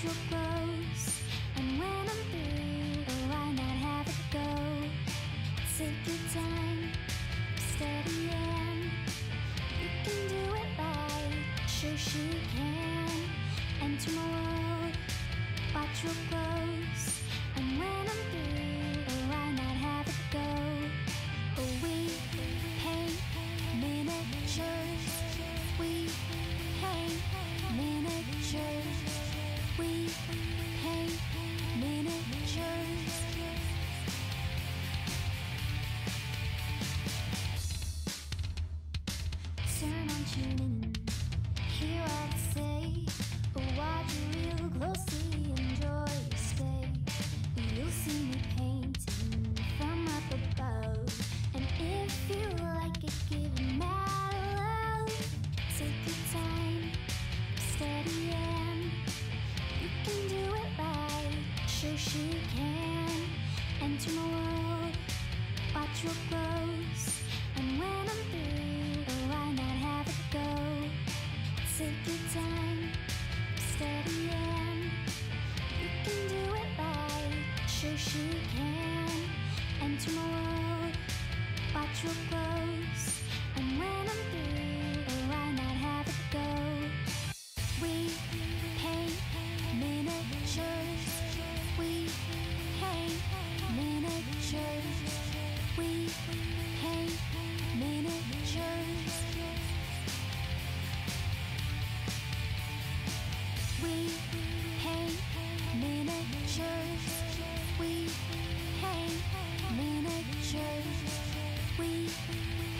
Watch what grows, and when I'm through, oh, why not have it go? Take your time, steady and you can do it right. Shoshie can enter my world. Watch what grows, and when I'm through, oh, why not have it go? Oh, we paint miniatures. We paint miniatures. We paint miniatures. Turn on, tune in, hear what I say. Watch real closely, enjoy your stay. You'll see me painting from up above, and if you like it, give it mad love. Take your time, steady and you can do it right. Shoshie can enter my world. Watch what grows, and when I'm through, oh, why not have it go? Take your time, steady and you can do it right. Shoshie can enter my world. Watch what grows, and when I'm through, oh, why not have it go? We paint miniatures. We paint miniatures. We paint miniatures. We paint miniatures. We paint miniatures. We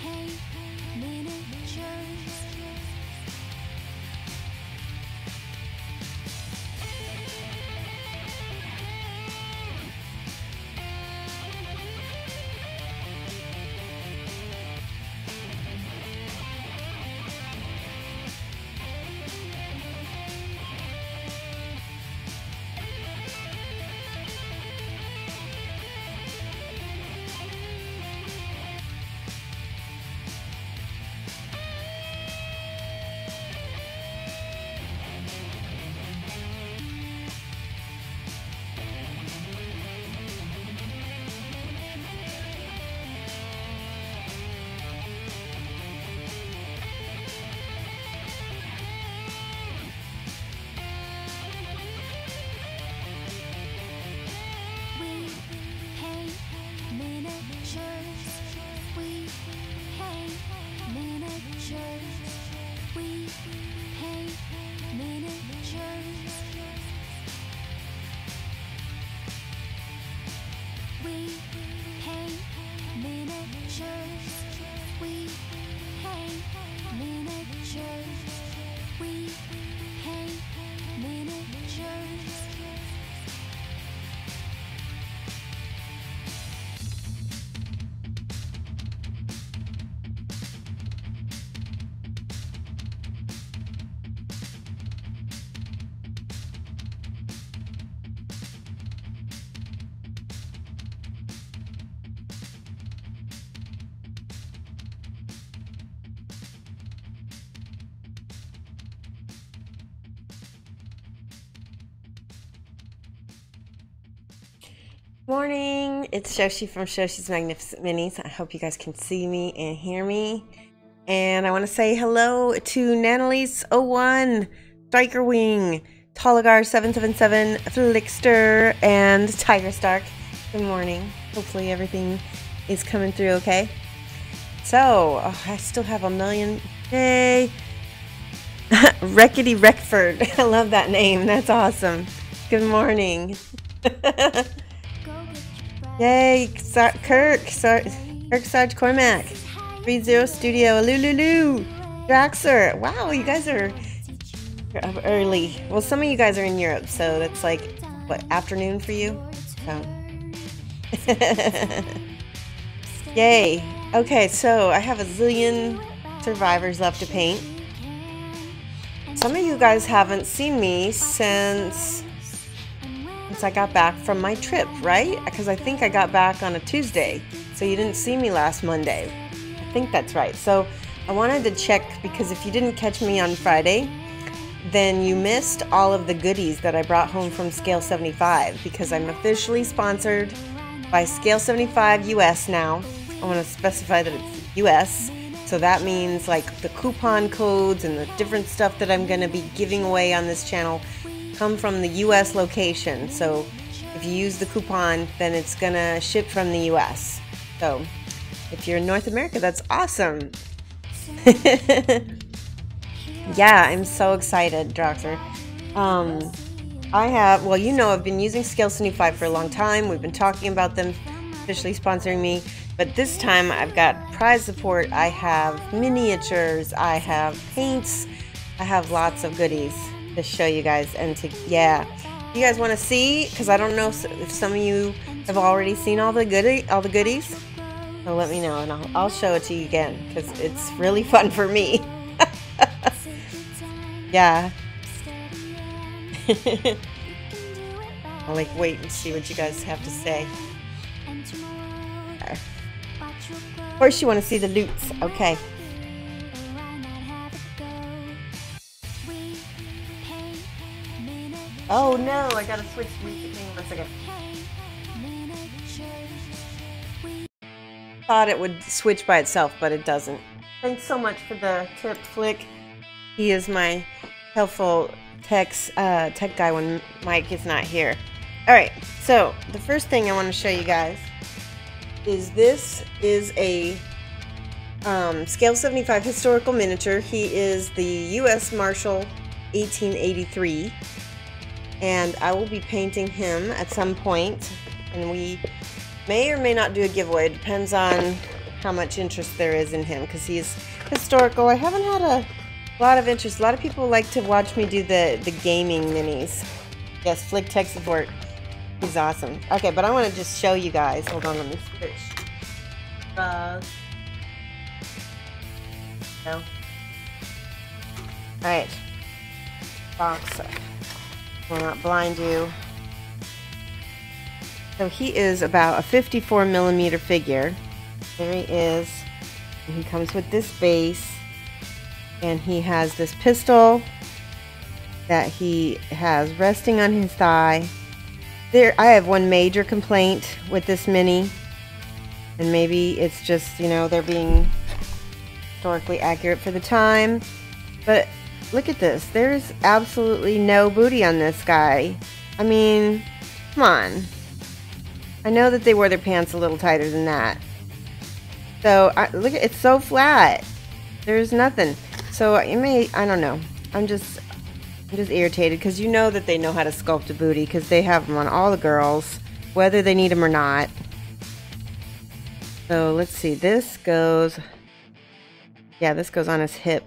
paint miniatures. Morning, it's Shoshie from Shoshie's Magnificent Minis. I hope you guys can see me and hear me. And I want to say hello to Nanalise01, Striker Wing, Toligar 777, Flickster, and Tiger Stark. Good morning. Hopefully everything is coming through okay. So, I still have a million. Yay! Wreckety Wreckford. I love that name. That's awesome. Good morning. Yay, Kirk Sarge Cormac, 30 Studio, Lulu, Draxer. Wow, you guys are up early. Well, some of you guys are in Europe, so that's like, what, afternoon for you? So. Yay. Okay, so I have a zillion survivors left to paint. Some of you guys haven't seen me since I got back from my trip, right? Because I think I got back on a Tuesday, so you didn't see me last Monday. I think that's right. So I wanted to check, because if you didn't catch me on Friday, then you missed all of the goodies that I brought home from Scale 75, because I'm officially sponsored by Scale 75 US now. I want to specify that it's US. So that means like the coupon codes and the different stuff that I'm going to be giving away on this channel come from the US location. So if you use the coupon, then it's going to ship from the US. So if you're in North America, that's awesome. Yeah, I'm so excited, Doctor. Well, you know, I've been using Scale 75 for a long time. We've been talking about them officially sponsoring me. But this time I've got prize support, I have miniatures, I have paints, I have lots of goodies to show you guys. And yeah, you guys want to see? Because I don't know if some of you have already seen all the goodies. So let me know, and I'll show it to you again, because it's really fun for me. Yeah. I'll like wait and see what you guys have to say. Of course you want to see the loots. Okay. Oh no, I gotta switch music. Hang on a second. Thought it would switch by itself, but it doesn't. Thanks so much for the tip, Flick. He is my helpful tech guy when Mike is not here. Alright, so the first thing I want to show you guys is this is a Scale 75 historical miniature. He is the U.S. Marshal 1883, and I will be painting him at some point, and we may or may not do a giveaway. It depends on how much interest there is in him, because he is historical. I haven't had a lot of interest. A lot of people like to watch me do the gaming minis. Yes, Flick tech support. He's awesome. Okay, but I want to just show you guys. Hold on, let me switch. No. Alright. Box. Will not blind you. So he is about a 54 millimeter figure. There he is. And he comes with this base. And he has this pistol that he has resting on his thigh. I have one major complaint with this mini, and maybe it's just, you know, they're being historically accurate for the time, but look at this. There's absolutely no booty on this guy. I mean, come on. I know that they wore their pants a little tighter than that. So, look, it's so flat. There's nothing. So, I don't know. I'm just irritated, because you know that they know how to sculpt a booty, because they have them on all the girls, whether they need them or not. So let's see, this goes on his hip.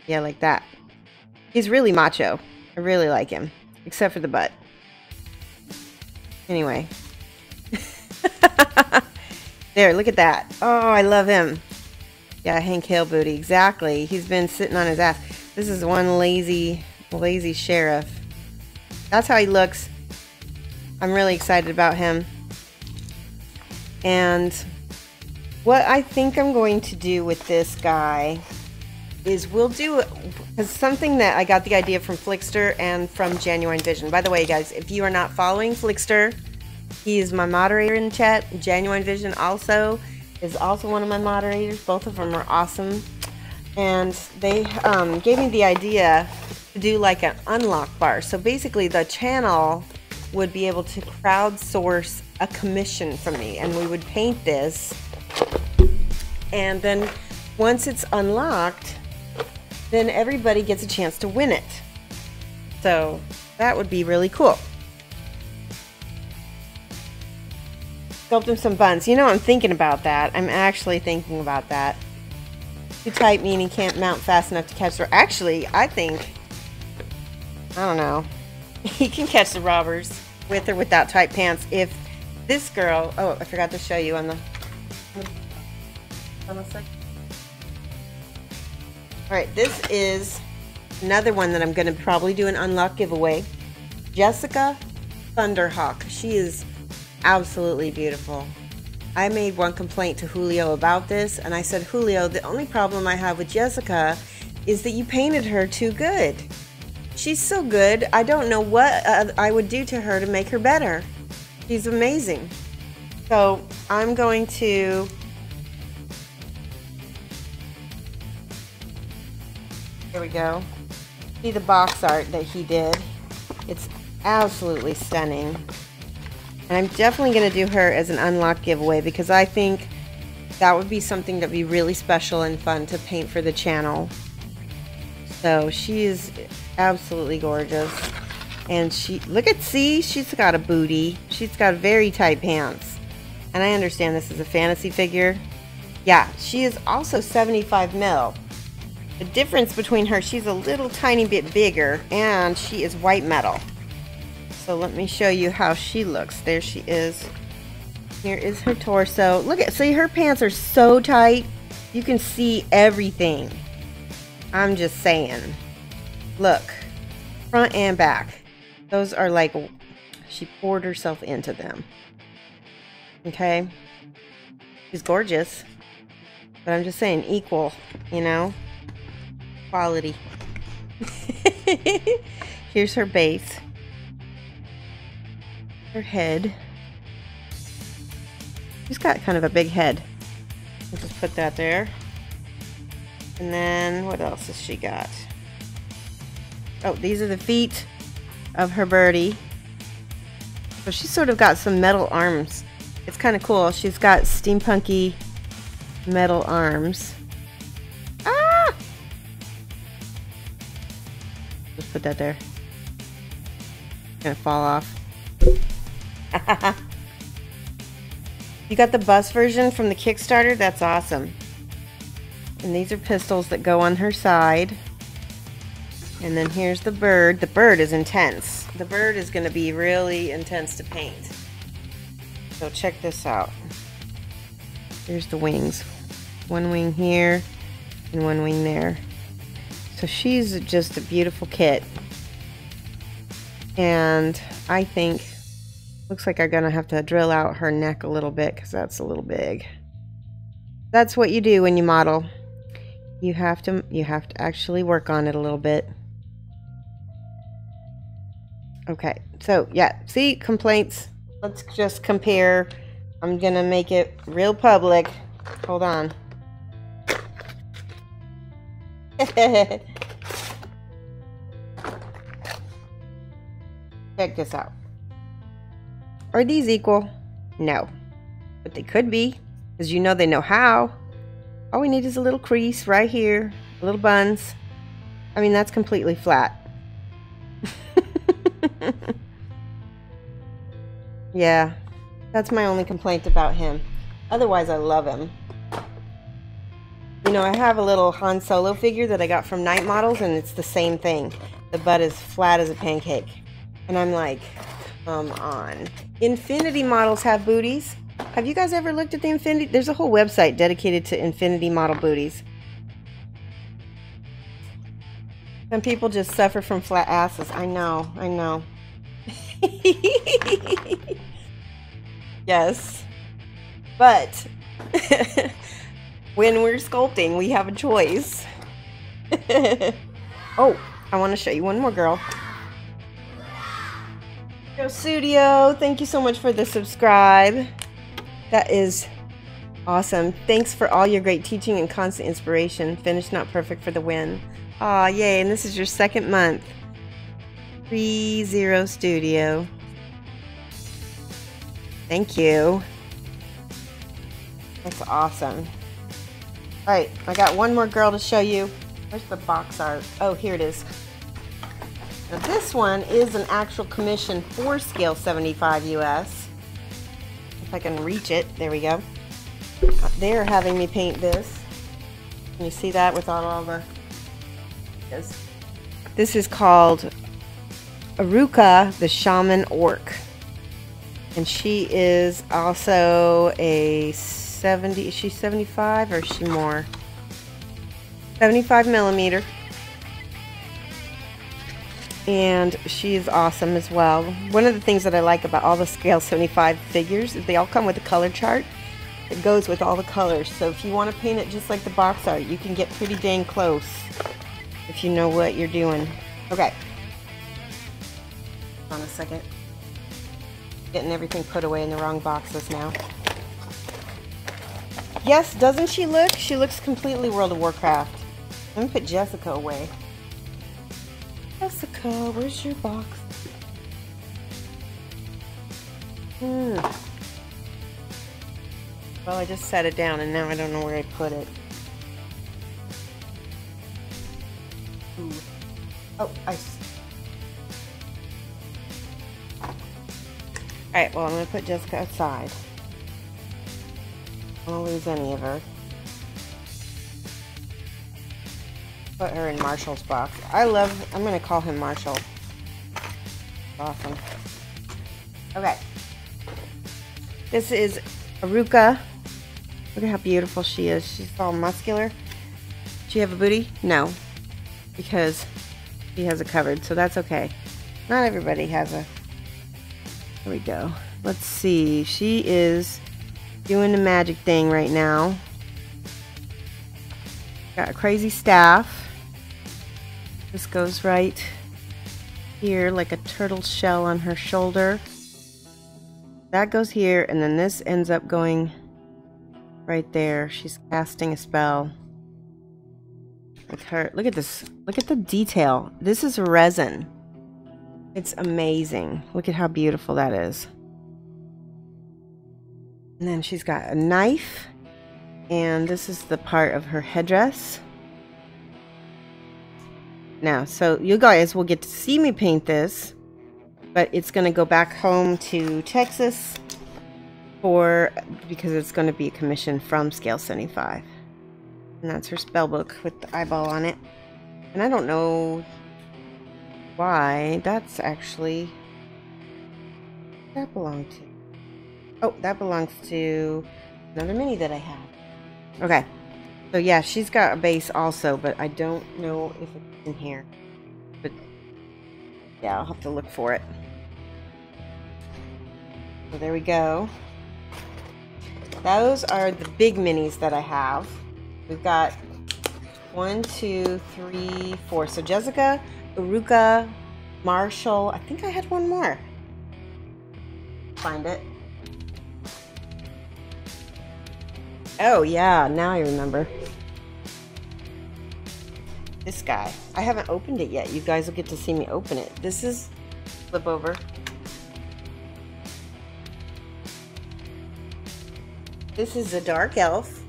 Yeah, like that. He's really macho. I really like him, except for the butt. Anyway. There, look at that. Oh, I love him. Yeah, Hank Hill booty, exactly. He's been sitting on his ass. This is one lazy sheriff. That's how he looks. I'm really excited about him. And what I think I'm going to do with this guy is because something that I got the idea from Flickster and from Genuine Vision. By the way, guys, if you are not following Flickster, he is my moderator in the chat. Genuine Vision is also one of my moderators. Both of them are awesome. And they gave me the idea to do like an unlock bar. So basically the channel would be able to crowdsource a commission from me, and we would paint this, and then once it's unlocked, then everybody gets a chance to win it. So that would be really cool. Sculpt him some buns. You know, I'm thinking about that. I'm actually thinking about that. Too tight meaning can't mount fast enough to catch the... Actually, I think... I don't know. He can catch the robbers with or without tight pants. If this girl... Oh, I forgot to show you on the... Alright, this is another one that I'm going to probably do an unlock giveaway. Jessica Thunderhawk. She is absolutely beautiful. I made one complaint to Julio about this, and I said, Julio, the only problem I have with Jessica is that you painted her too good. She's so good. I don't know what I would do to her to make her better. She's amazing. So I'm going to here we go. See the box art that he did. It's absolutely stunning. And I'm definitely going to do her as an unlock giveaway because I think that would be something that'd be really special and fun to paint for the channel. So she is absolutely gorgeous. And she's got a booty. She's got very tight pants. And I understand this is a fantasy figure. Yeah, she is also 75 mil. The difference between her, she's a little tiny bit bigger, and she is white metal. So let me show you how she looks. There she is. Here is her torso. Look at, see, her pants are so tight. You can see everything. I'm just saying. Look, front and back. Those are like, she poured herself into them. Okay? She's gorgeous. But I'm just saying, equal, you know? Quality. Here's her base. Her head. She's got kind of a big head. I'll just put that there. And then what else has she got? Oh, these are the feet of her birdie. So she's sort of got some metal arms. It's kind of cool. She's got steampunky metal arms. Ah! Just put that there. It's gonna fall off. You got the bus version from the Kickstarter? That's awesome. And these are pistols that go on her side. And then here's the bird. The bird is intense. The bird is going to be really intense to paint. So check this out. Here's the wings. One wing here and one wing there. So she's just a beautiful kit. And I think looks like I'm gonna have to drill out her neck a little bit because that's a little big. That's what you do when you model. You have to actually work on it a little bit. Okay, so yeah, see, complaints. Let's just compare. I'm gonna make it real public. Hold on. Check this out. Are these equal? No. But they could be, because you know they know how. All we need is a little crease right here, a little buns. I mean, that's completely flat. Yeah, that's my only complaint about him. Otherwise, I love him. You know, I have a little Han Solo figure that I got from Night Models, and it's the same thing. The butt is flat as a pancake. And I'm like, come on. Infinity models have booties. Have you guys ever looked at the Infinity? There's a whole website dedicated to Infinity model booties. Some people just suffer from flat asses. I know, I know. Yes. But when we're sculpting, we have a choice. Oh, I want to show you one more girl. Go Studio, thank you so much for the subscribe. That is awesome. Thanks for all your great teaching and constant inspiration. Finished not perfect for the win. Aw, yay, and this is your second month. 30 Studio. Thank you. That's awesome. Alright, I got one more girl to show you. Where's the box art? Oh, here it is. Now this one is an actual commission for scale 75 US. If I can reach it, there we go. They're having me paint this. Can you see that without all the... This is called Aruka, the Shaman Orc. And she is also a 70, is she 75 or is she more? 75 millimeter. And she is awesome as well. One of the things that I like about all the scale 75 figures is they all come with a color chart. It goes with all the colors. So if you want to paint it just like the box art, you can get pretty dang close if you know what you're doing. Okay, Hold on a second. Getting everything put away in the wrong boxes now. Yes, doesn't she look? She looks completely World of Warcraft. Let me put Jessica away. Jessica, where's your box? Well, I just set it down and now I don't know where I put it. Ooh. Oh, Alright, well, I'm going to put Jessica outside. I don't lose any of her. Put her in Marshall's box. I'm going to call him Marshall. Awesome. Okay. This is Aruka. Look at how beautiful she is. She's all muscular. Does she have a booty? No. Because she has it covered, so that's okay. Not everybody has a... There we go. Let's see. She is doing the magic thing right now. Got a crazy staff. This goes right here like a turtle shell on her shoulder. That goes here, and then this ends up going right there. She's casting a spell with her. Look at this. Look at the detail. This is resin. It's amazing. Look at how beautiful that is. And then she's got a knife, and this is the part of her headdress. Now, so you guys will get to see me paint this, but it's going to go back home to Texas because it's going to be a commission from Scale 75. And that's her spell book with the eyeball on it. And I don't know why that's actually... that belonged to... Oh, that belongs to another mini that I have. Okay. So yeah, she's got a base also, but I don't know if it's in here. But yeah, I'll have to look for it. So there we go. Those are the big minis that I have. We've got 1, 2, 3, 4. So Jessica, Aruka, Marshall. I think I had one more. Find it. Oh yeah, now I remember. This guy. I haven't opened it yet. You guys will get to see me open it. This is flip over. This is a dark elf.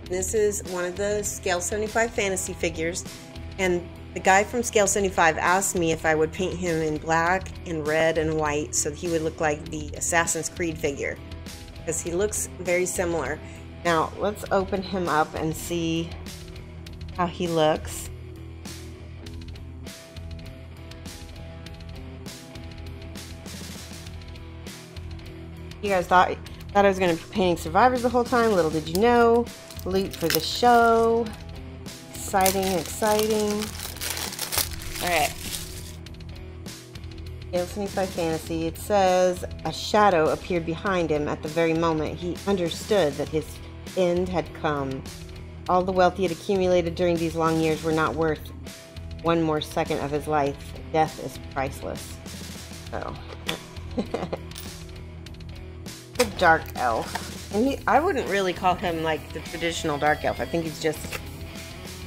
This is one of the Scale 75 fantasy figures. And the guy from Scale 75 asked me if I would paint him in black and red and white so he would look like the Assassin's Creed figure. Because he looks very similar. Now, let's open him up and see how he looks. You guys thought I was going to be painting survivors the whole time. Little did you know. Loot for the show. Exciting, exciting. Alright. Scale 75 Fantasy. It says, a shadow appeared behind him at the very moment he understood that his end had come. All the wealth he had accumulated during these long years were not worth one more second of his life. Death is priceless. So, the dark elf, and I wouldn't really call him like the traditional dark elf. I think he's just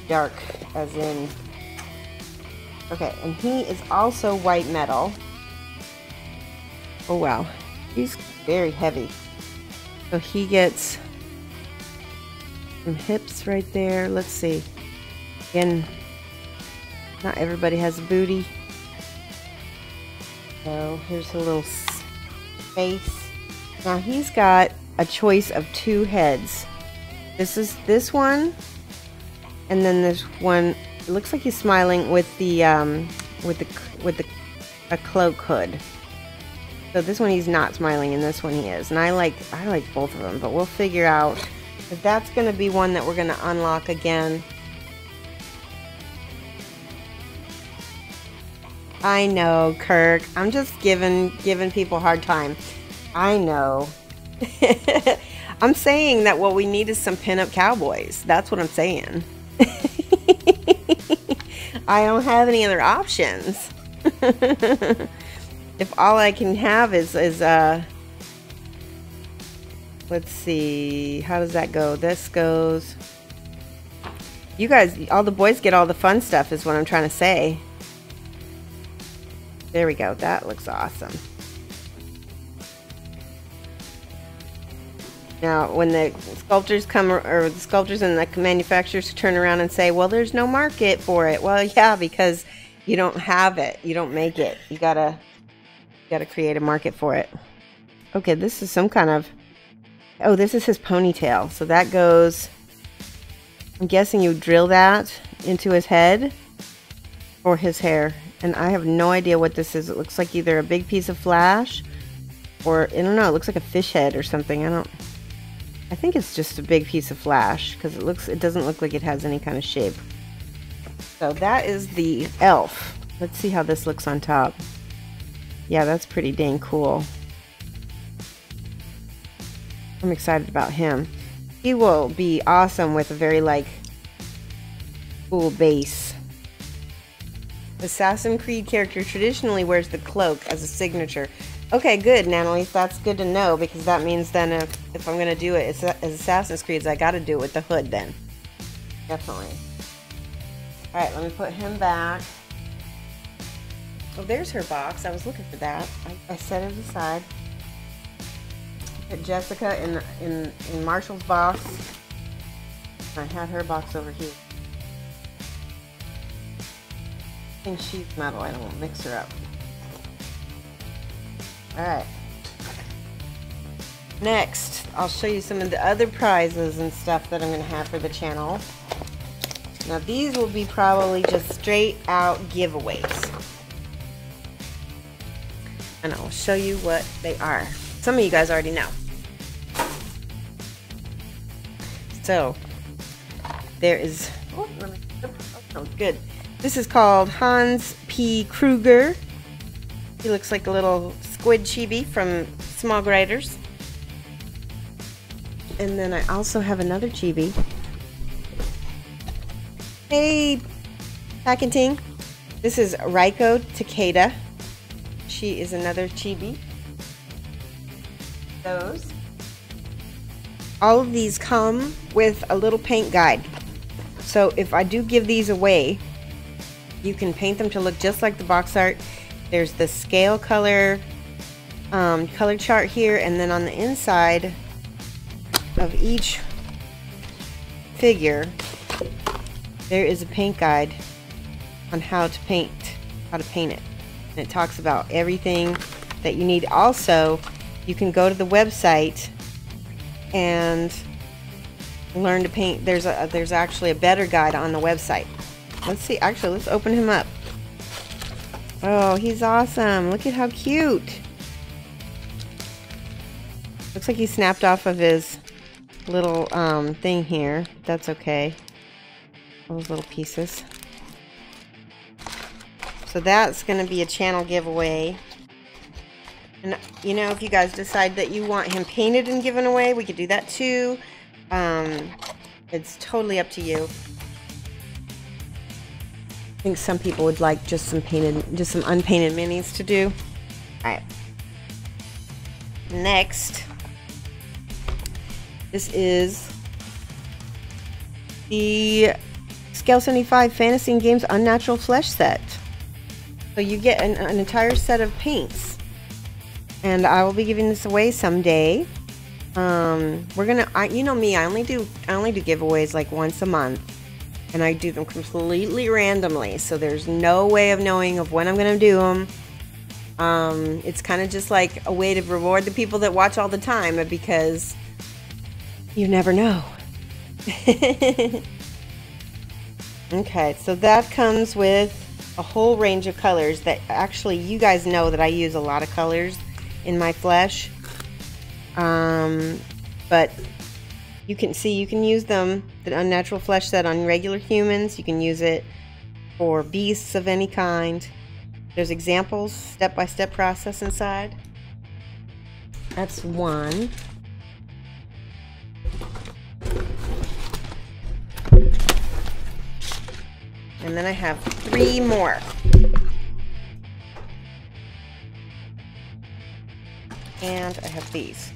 dark, as in. Okay, and he is also white metal. Oh wow, he's very heavy. So he gets some hips right there. Let's see. Again, not everybody has a booty. So here's a little face. Now he's got a choice of 2 heads. This is this one, and then there's one. It looks like he's smiling with the a cloak hood. So this one he's not smiling, and this one he is. And I like both of them, but we'll figure out if that's going to be one that we're going to unlock again. I know, Kirk. I'm just giving people a hard time. I know. I'm saying that what we need is some pinup cowboys. That's what I'm saying. I don't have any other options. if all I can have is let's see, how does that go? This goes, you guys, all the boys get all the fun stuff is what I'm trying to say. There we go. That looks awesome. Now, when the sculptors come, or the sculptors and the manufacturers turn around and say, well, there's no market for it. Well, yeah, because you don't have it. You don't make it. You gotta create a market for it. Okay, this is some kind of, oh, this is his ponytail. So that goes, I'm guessing you drill that into his head or his hair. And I have no idea what this is. It looks like either a big piece of flash or, I don't know, it looks like a fish head or something. I think it's just a big piece of flash because it doesn't look like it has any kind of shape. So that is the elf. Let's see how this looks on top. Yeah, that's pretty dang cool. I'm excited about him. He will be awesome with a very like cool base. The Assassin's Creed character traditionally wears the cloak as a signature. Okay, good, Natalie. That's good to know, because that means then if I'm going to do it as Assassin's Creed, I got to do it with the hood then. Definitely. Alright, let me put him back. Oh, there's her box. I was looking for that. I set it aside. Put Jessica in Marshall's box. I had her box over here. I think she's metal. I don't want to mix her up. Alright. Next, I'll show you some of the other prizes and stuff that I'm going to have for the channel. Now these will be probably just straight out giveaways. And I'll show you what they are. Some of you guys already know. So, there is, oh, good. This is called Hans P. Kruger. He looks like a little squid chibi from Small Graders. And then I also have another chibi. Hey, Packenting. This is Raiko Takeda. She is another chibi. Those. All of these come with a little paint guide. So if I do give these away, you can paint them to look just like the box art. There's the scale color color chart here, and then on the inside of each figure there is a paint guide on how to paint it, and it talks about everything that you need. Also, you can go to the website and learn to paint. There's actually a better guide on the website. Let's see, actually let's open him up. Oh, he's awesome. Look at how cute. Looks like he snapped off of his little thing here. That's okay. Those little pieces. So that's going to be a channel giveaway. And you know, if you guys decide that you want him painted and given away, we could do that too. It's totally up to you. I think some people would like just some unpainted minis to do. Alright. Next, this is the Scale 75 Fantasy and Games Unnatural Flesh set. So you get an entire set of paints, and I will be giving this away someday. We're gonna, you know me, I only do giveaways like once a month, and I do them completely randomly. So there's no way of knowing of when I'm gonna do them. It's kind of just like a way to reward the people that watch all the time, because you never know. Okay, so that comes with a whole range of colors that actually, you guys know that I use a lot of colors in my flesh. But you can see, you can use them, the unnatural flesh set, on regular humans. You can use it for beasts of any kind. There's examples, step-by-step process inside. That's one. And then I have 3 more. And I have these.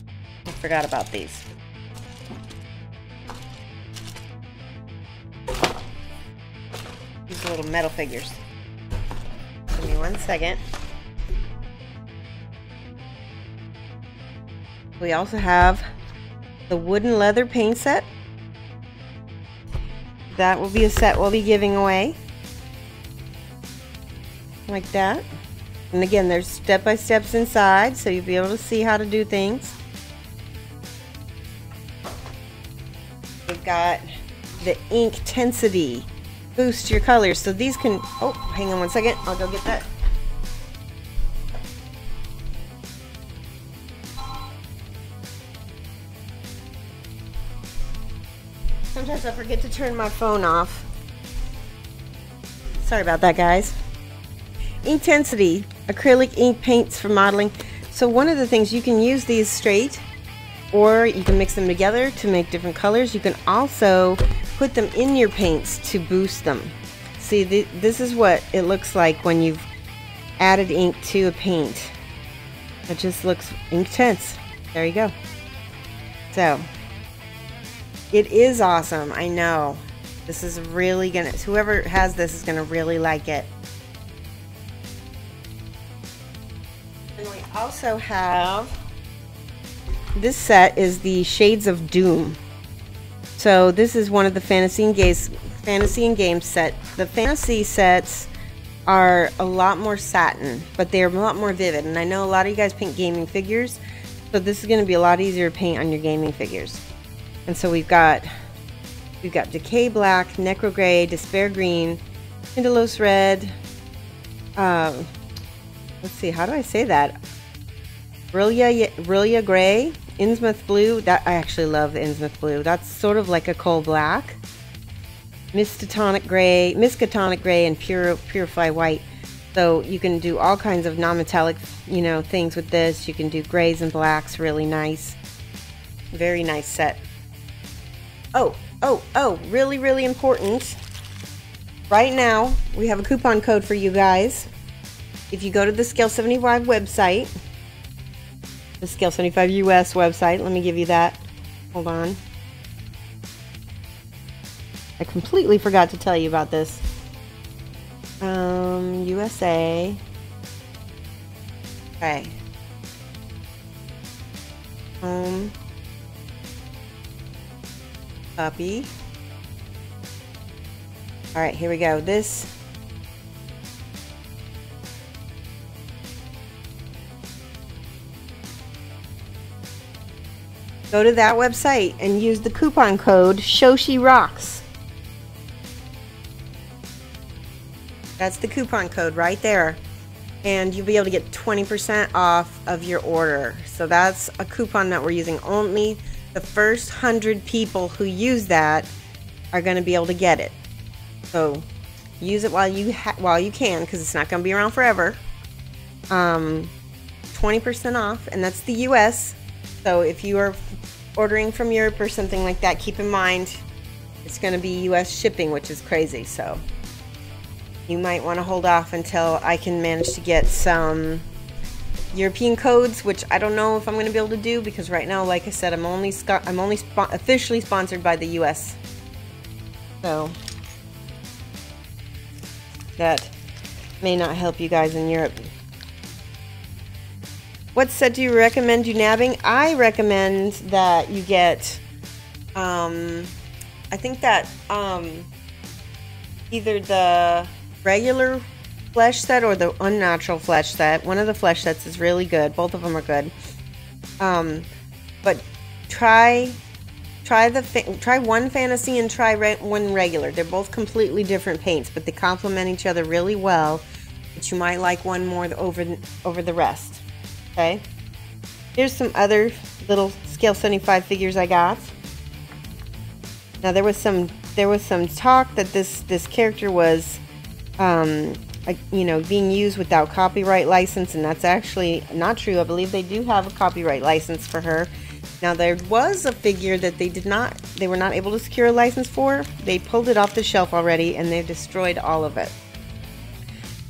I forgot about these. These little metal figures. Give me 1 second. We also have the wooden leather paint set. That will be a set we'll be giving away. Like that. And again, there's step-by-steps inside, so you'll be able to see how to do things. We've got the ink intensity. Boost your colors. So these can... Oh, hang on 1 second. I'll go get that. Sometimes I forget to turn my phone off. Sorry about that, guys. Intensity, acrylic ink paints for modeling. So one of the things, you can use these straight, or you can mix them together to make different colors. You can also put them in your paints to boost them. See, this is what it looks like when you've added ink to a paint. It just looks intense. There you go. So it is awesome. I know. This is really gonna, whoever has this is gonna really like it. And we also have, this set is the Shades of Doom. So this is one of the fantasy and games set. The fantasy sets are a lot more satin, but they're a lot more vivid. And I know a lot of you guys paint gaming figures, so this is going to be a lot easier to paint on your gaming figures. And so we've got Decay Black, Necro Gray, Despair Green, Indalos Red. Let's see, how do I say that? Brillia Gray, Innsmouth Blue. That I actually love the Innsmouth Blue. That's sort of like a coal black. Miskatonic Gray, and Purify White. So you can do all kinds of non-metallic, you know, things with this. You can do grays and blacks. Really nice. Very nice set. Oh, really, really important. Right now, we have a coupon code for you guys. If you go to the Scale 75 website, the Scale 75 US website, let me give you that. Hold on. I completely forgot to tell you about this. USA. Okay. Home. Copy. All right, here we go. This. Go to that website and use the coupon code Shoshie Rocks. That's the coupon code right there. And you'll be able to get 20% off of your order. So that's a coupon that we're using. Only the first 100 people who use that are going to be able to get it. So use it while you can, because it's not going to be around forever. 20% off, and that's the US. So if you are ordering from Europe or something like that, keep in mind it's going to be US shipping, which is crazy. So you might want to hold off until I can manage to get some European codes, which I don't know if I'm going to be able to do, because right now, like I said, I'm only officially sponsored by the US. So that may not help you guys in Europe. What set do you recommend you nabbing? I recommend that you get, I think that either the regular flesh set or the unnatural flesh set. One of the flesh sets is really good. Both of them are good. But try one fantasy and try one regular. They're both completely different paints, but they complement each other really well. But you might like one more over the rest. Okay. Here's some other little Scale 75 figures I got. Now there was some talk that this character was, you know, being used without copyright license, and that's actually not true. I believe they do have a copyright license for her. Now there was a figure that they were not able to secure a license for. They pulled it off the shelf already, and they've destroyed all of it.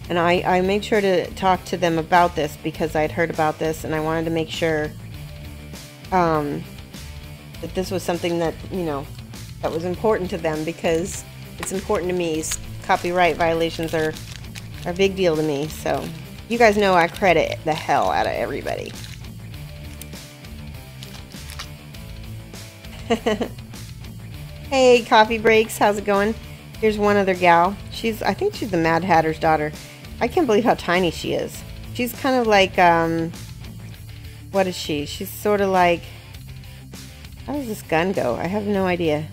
And I made sure to talk to them about this because I'd heard about this, and I wanted to make sure that this was something that, you know, that was important to them, because it's important to me. Copyright violations are a big deal to me. So you guys know I credit the hell out of everybody. Hey, coffee breaks, how's it going? Here's one other gal. I think she's the Mad Hatter's daughter. I can't believe how tiny she is. She's kind of like, what is she? She's sort of like, how does this gun go? I have no idea.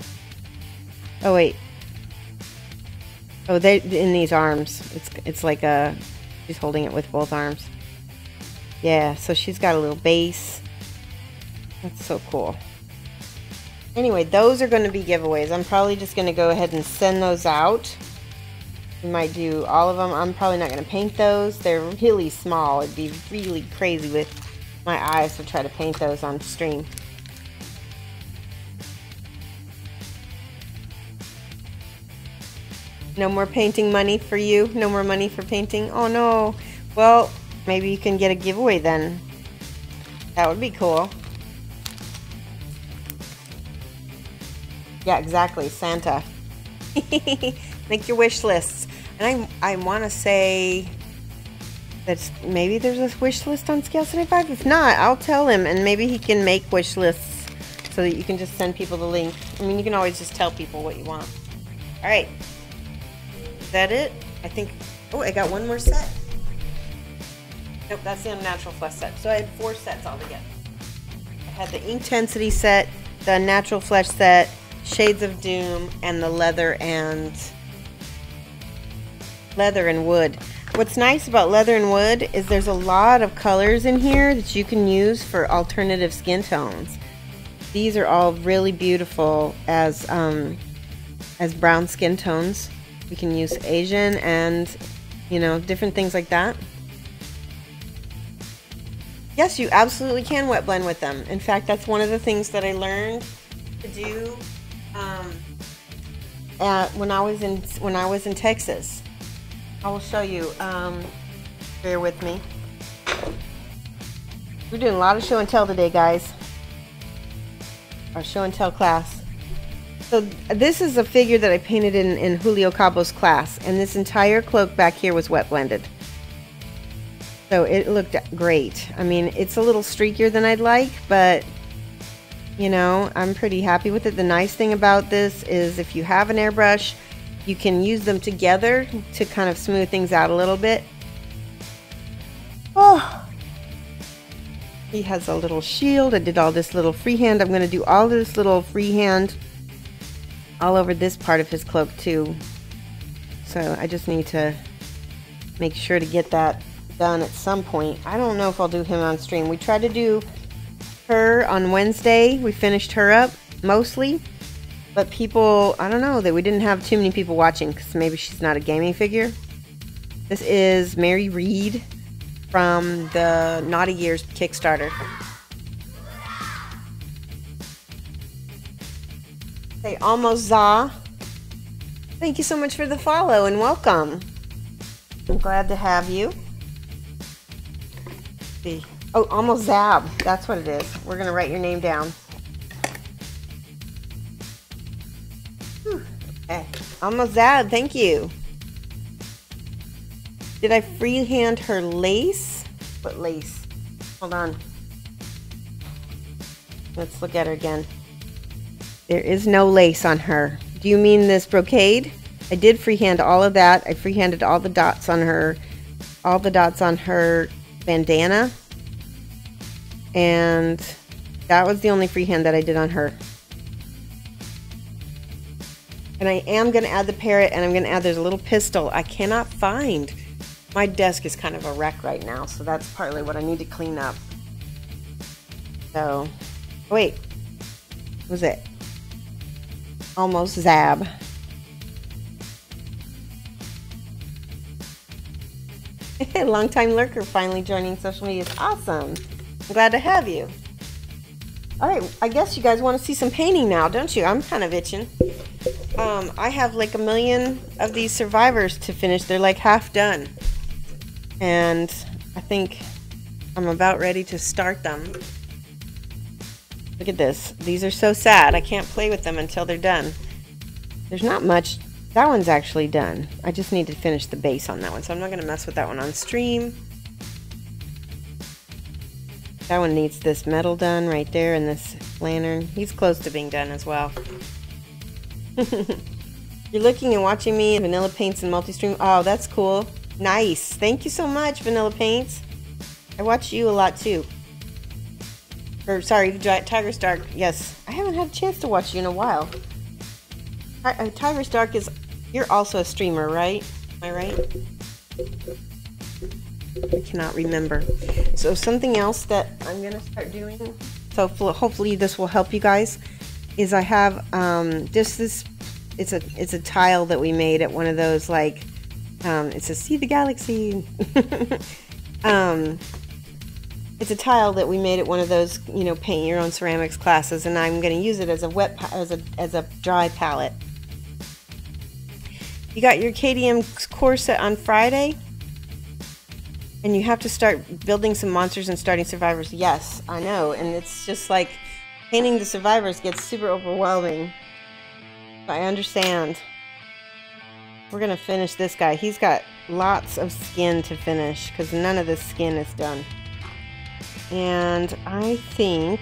Oh, wait. Oh, they're in these arms. It's like she's holding it with both arms. Yeah, so she's got a little base. That's so cool. Anyway, those are going to be giveaways. I'm probably just going to go ahead and send those out. We might do all of them. I'm probably not going to paint those. They're really small. It'd be really crazy with my eyes to try to paint those on stream. No more painting money for you? No more money for painting? Oh no. Well, maybe you can get a giveaway then. That would be cool. Yeah, exactly. Santa. Make your wish lists. And I want to say that maybe there's a wish list on Scale 75. If not, I'll tell him, and maybe he can make wish lists so that you can just send people the link. I mean, you can always just tell people what you want. All right. Is that it? I think... Oh, I got one more set. Nope, that's the Unnatural Flesh set. So I had 4 sets altogether. I had the Inkintensity set, the Unnatural Flesh set, Shades of Doom, and the leather and wood. What's nice about leather and wood is there's a lot of colors in here that you can use for alternative skin tones. These are all really beautiful as brown skin tones. We can use Asian and, you know, different things like that. Yes, you absolutely can wet blend with them. In fact, that's one of the things that I learned to do when I was in Texas. I will show you. Bear with me. We're doing a lot of show and tell today, guys. Our show and tell class. So this is a figure that I painted in Julio Cabo's class, and this entire cloak back here was wet blended. So it looked great. I mean, it's a little streakier than I'd like, but you know, I'm pretty happy with it. The nice thing about this is if you have an airbrush, you can use them together to kind of smooth things out a little bit. Oh, he has a little shield. I did all this little freehand. I'm going to do all this little freehand all over this part of his cloak too. So I just need to make sure to get that done at some point. I don't know if I'll do him on stream. We tried to do her on Wednesday. We finished her up mostly, but people, I don't know, that we didn't have too many people watching because maybe she's not a gaming figure. This is Mary Reed from the Naughty Years Kickstarter. Hey, Almost Za, thank you so much for the follow and welcome. I'm glad to have you. Let's see. Oh, Almost Zab, that's what it is. We're gonna write your name down. Whew. Okay, Almost Zab, thank you. Did I freehand her lace? What lace? Hold on. Let's look at her again. There is no lace on her. Do you mean this brocade? I did freehand all of that. I freehanded all the dots on her, bandana. And that was the only freehand that I did on her. And I am going to add the parrot, and I'm going to add, there's a little pistol I cannot find. My desk is kind of a wreck right now, so that's partly what I need to clean up. So, wait. What was it? Almost Zab. Long time lurker finally joining social media. It's awesome. I'm glad to have you. All right, I guess you guys want to see some painting now, don't you? I'm kind of itching. I have like 1 million of these survivors to finish. They're like half done. And I think I'm about ready to start them. Look at this. These are so sad. I can't play with them until they're done. There's not much. That one's actually done. I just need to finish the base on that one, so I'm not going to mess with that one on stream. That one needs this metal done right there, and this lantern. He's close to being done as well. You're looking and watching me, Vanilla Paints and Multi-Stream. Oh, that's cool. Nice. Thank you so much, Vanilla Paints. I watch you a lot too. Or, sorry, Tiger's Dark. Yes, I haven't had a chance to watch you in a while. Tiger's Dark is... You're also a streamer, right? Am I right? I cannot remember. So something else that I'm going to start doing, so hopefully this will help you guys, is I have just this... It's a tile that we made at one of those, like... it says, see the galaxy. It's a tile that we made at one of those, you know, paint your own ceramics classes, and I'm going to use it as a dry palette. You got your KDM course on Friday, and you have to start building some monsters and starting survivors. Yes, I know, and it's just like painting the survivors gets super overwhelming. I understand. We're going to finish this guy. He's got lots of skin to finish because none of this skin is done. And I think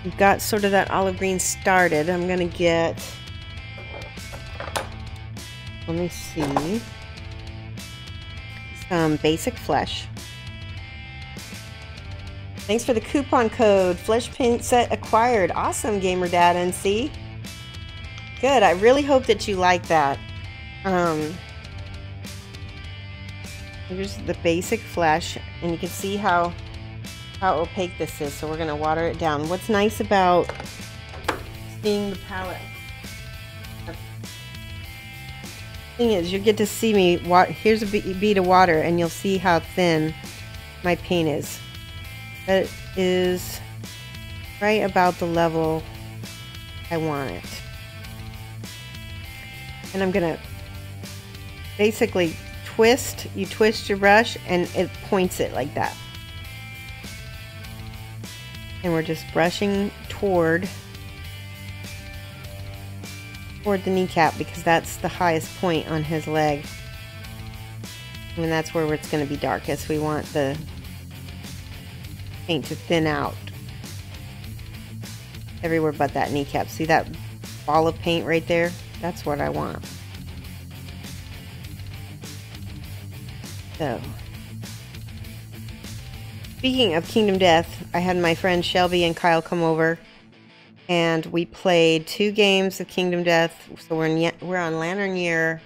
we've got sort of that olive green started. I'm going to get, let me see, some basic flesh. Thanks for the coupon code. Flesh paint set acquired. Awesome, Gamer Dad NC. Good. I really hope that you like that. Here's the basic flesh, and you can see how opaque this is, so we're going to water it down. What's nice about seeing the palette, thing is, you get to see me, here's a bead of water, and you'll see how thin my paint is. That is right about the level I want it. And I'm going to basically you twist your brush, and it points it like that. And we're just brushing toward the kneecap because that's the highest point on his leg. And that's where it's going to be darkest. We want the paint to thin out everywhere but that kneecap. See that ball of paint right there? That's what I want. So, speaking of Kingdom Death, I had my friend Shelby and Kyle come over, and we played 2 games of Kingdom Death. So we're on Lantern Year.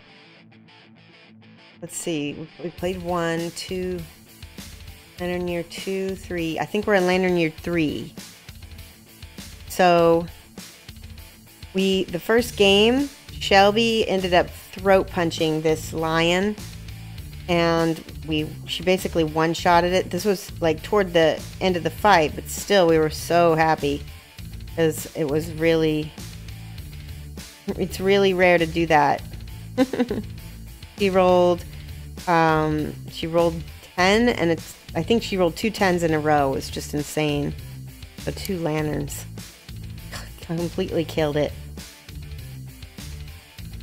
Let's see, we played 1, 2, Lantern Year 2, 3. I think we're in Lantern Year 3. So the first game, Shelby ended up throat punching this lion. And she basically one-shotted it. This was like toward the end of the fight, but still we were so happy because it was really, it's really rare to do that. She rolled 10, and I think she rolled 2 10s in a row. It was just insane. So 2 lanterns. Completely killed it.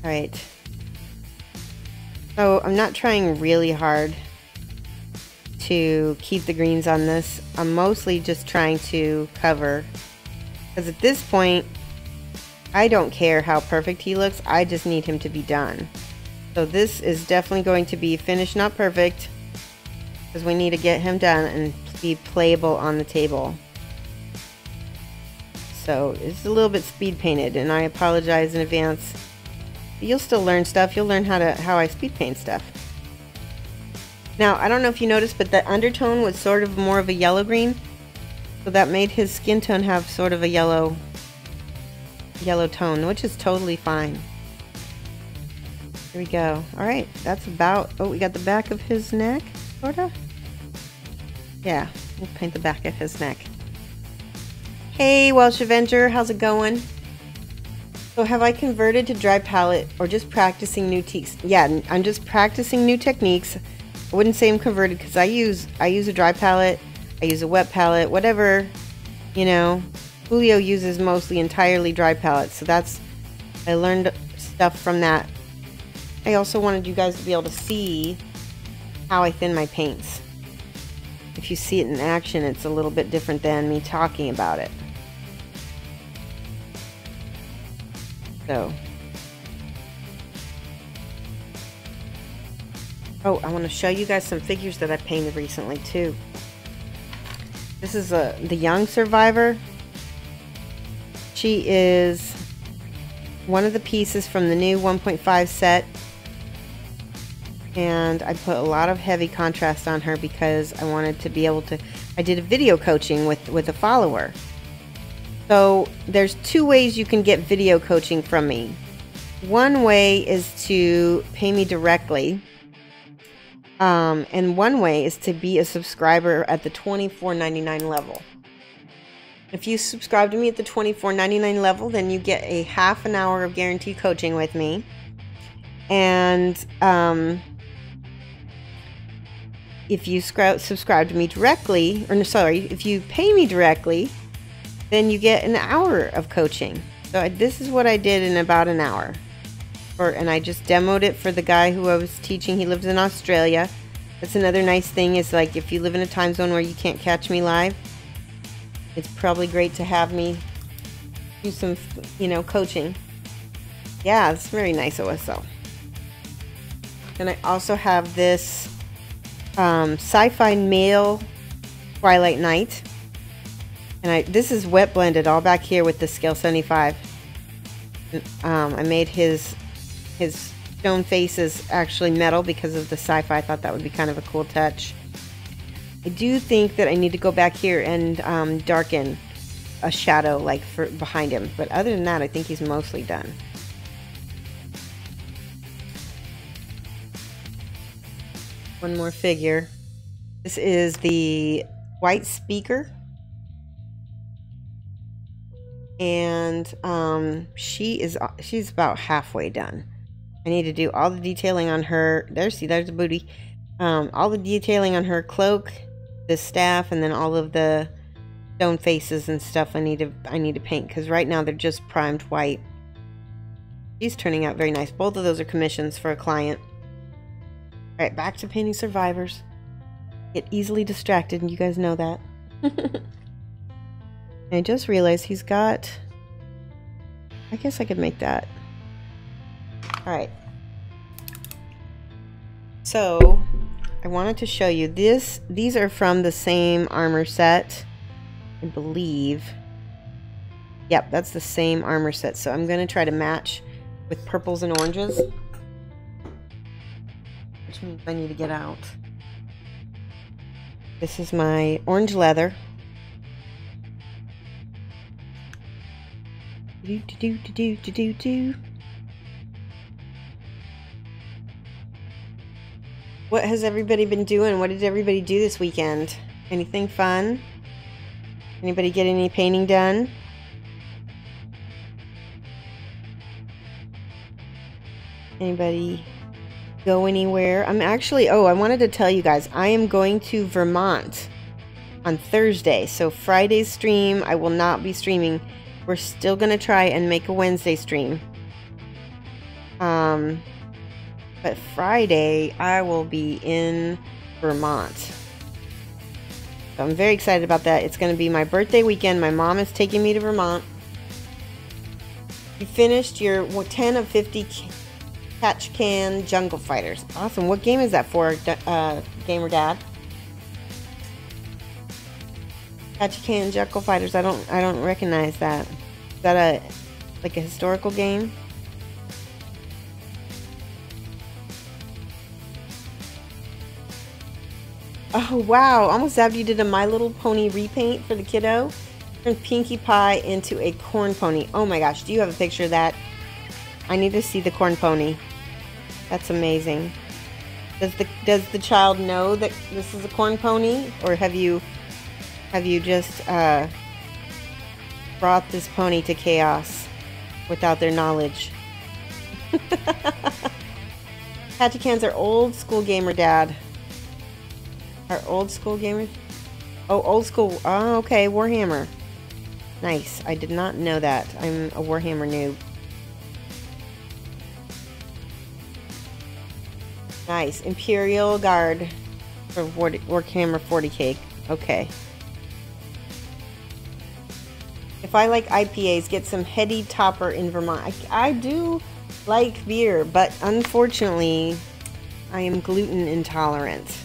All right. So I'm not trying really hard to keep the greens on this. I'm mostly just trying to cover, because at this point I don't care how perfect he looks, I just need him to be done. So this is definitely going to be finished, not perfect, because we need to get him done and be playable on the table. So it's a little bit speed painted, and I apologize in advance. You'll still learn stuff. You'll learn how I speed paint stuff. Now, I don't know if you noticed, but the undertone was sort of more of a yellow-green. So that made his skin tone have sort of a yellow tone, which is totally fine. Here we go. Alright, that's about... Oh, we got the back of his neck, sort of? Yeah, we'll paint the back of his neck. Hey, Welsh Avenger, how's it going? So have I converted to dry palette or just practicing new techniques? Yeah, I'm just practicing new techniques. I wouldn't say I'm converted because I use a dry palette, I use a wet palette, whatever, you know. Julio uses mostly entirely dry palettes, so I learned stuff from that. I also wanted you guys to be able to see how I thin my paints. If you see it in action, it's a little bit different than me talking about it. So, oh, I want to show you guys some figures that I painted recently too. This is the young survivor. She is one of the pieces from the new 1.5 set. And I put a lot of heavy contrast on her because I wanted to be able to, I did a video coaching with a follower. So there's two ways you can get video coaching from me. One way is to pay me directly. And one way is to be a subscriber at the $24.99 level. If you subscribe to me at the $24.99 level, then you get a half an hour of guaranteed coaching with me. And if you subscribe to me directly, or no, sorry, if you pay me directly, then you get an hour of coaching. So this is what I did in about an hour. And I just demoed it for the guy who I was teaching. He lives in Australia. That's another nice thing, is like if you live in a time zone where you can't catch me live, it's probably great to have me do some, you know, coaching. Yeah, it's very nice OSO. And I also have this sci-fi male Twilight Night. And this is wet blended all back here with the scale 75. I made his stone faces actually metal because of the sci-fi. I thought that would be kind of a cool touch. I do think that I need to go back here and darken a shadow like for behind him, but other than that I think he's mostly done. One more figure. This is the white speaker, and she's about halfway done. I need to do all the detailing on her. There's the booty. All the detailing on her cloak, the staff, and then all of the stone faces and stuff I need to paint, because right now they're just primed white. She's turning out very nice. Both of those are commissions for a client. Alright, back to painting survivors. Get easily distracted, and you guys know that. I just realized he's got, I guess I could make that. Alright. So, I wanted to show you this. These are from the same armor set, I believe. Yep, that's the same armor set. So I'm going to try to match with purples and oranges. Which means I need to get out. This is my orange leather. What has everybody been doing? What did everybody do this weekend? Anything fun? Anybody get any painting done? Anybody go anywhere? I'm actually, oh, I wanted to tell you guys, I am going to Vermont on Thursday. So Friday's stream, I will not be streaming. We're still going to try and make a Wednesday stream. But Friday, I will be in Vermont. So I'm very excited about that. It's going to be my birthday weekend. My mom is taking me to Vermont. You finished your 10 of 50 Catch Can Jungle Fighters. Awesome. What game is that for, Gamer Dad? Catch Can Jungle Fighters. I don't recognize that. Is that like a historical game? Oh wow, almost after you did a My Little Pony repaint for the kiddo. Turned Pinkie Pie into a corn pony. Oh my gosh, do you have a picture of that? I need to see the corn pony. That's amazing. Does the child know that this is a corn pony? Or have you just brought this pony to chaos without their knowledge? Catch-a-cans are old school, Gamer Dad. Our old school gamer? Oh, old school. Oh, okay. Warhammer. Nice. I did not know that. I'm a Warhammer noob. Nice. Imperial Guard for Warhammer 40k. Okay. If I like IPAs, get some Heady Topper in Vermont. I do like beer, but unfortunately, I am gluten intolerant.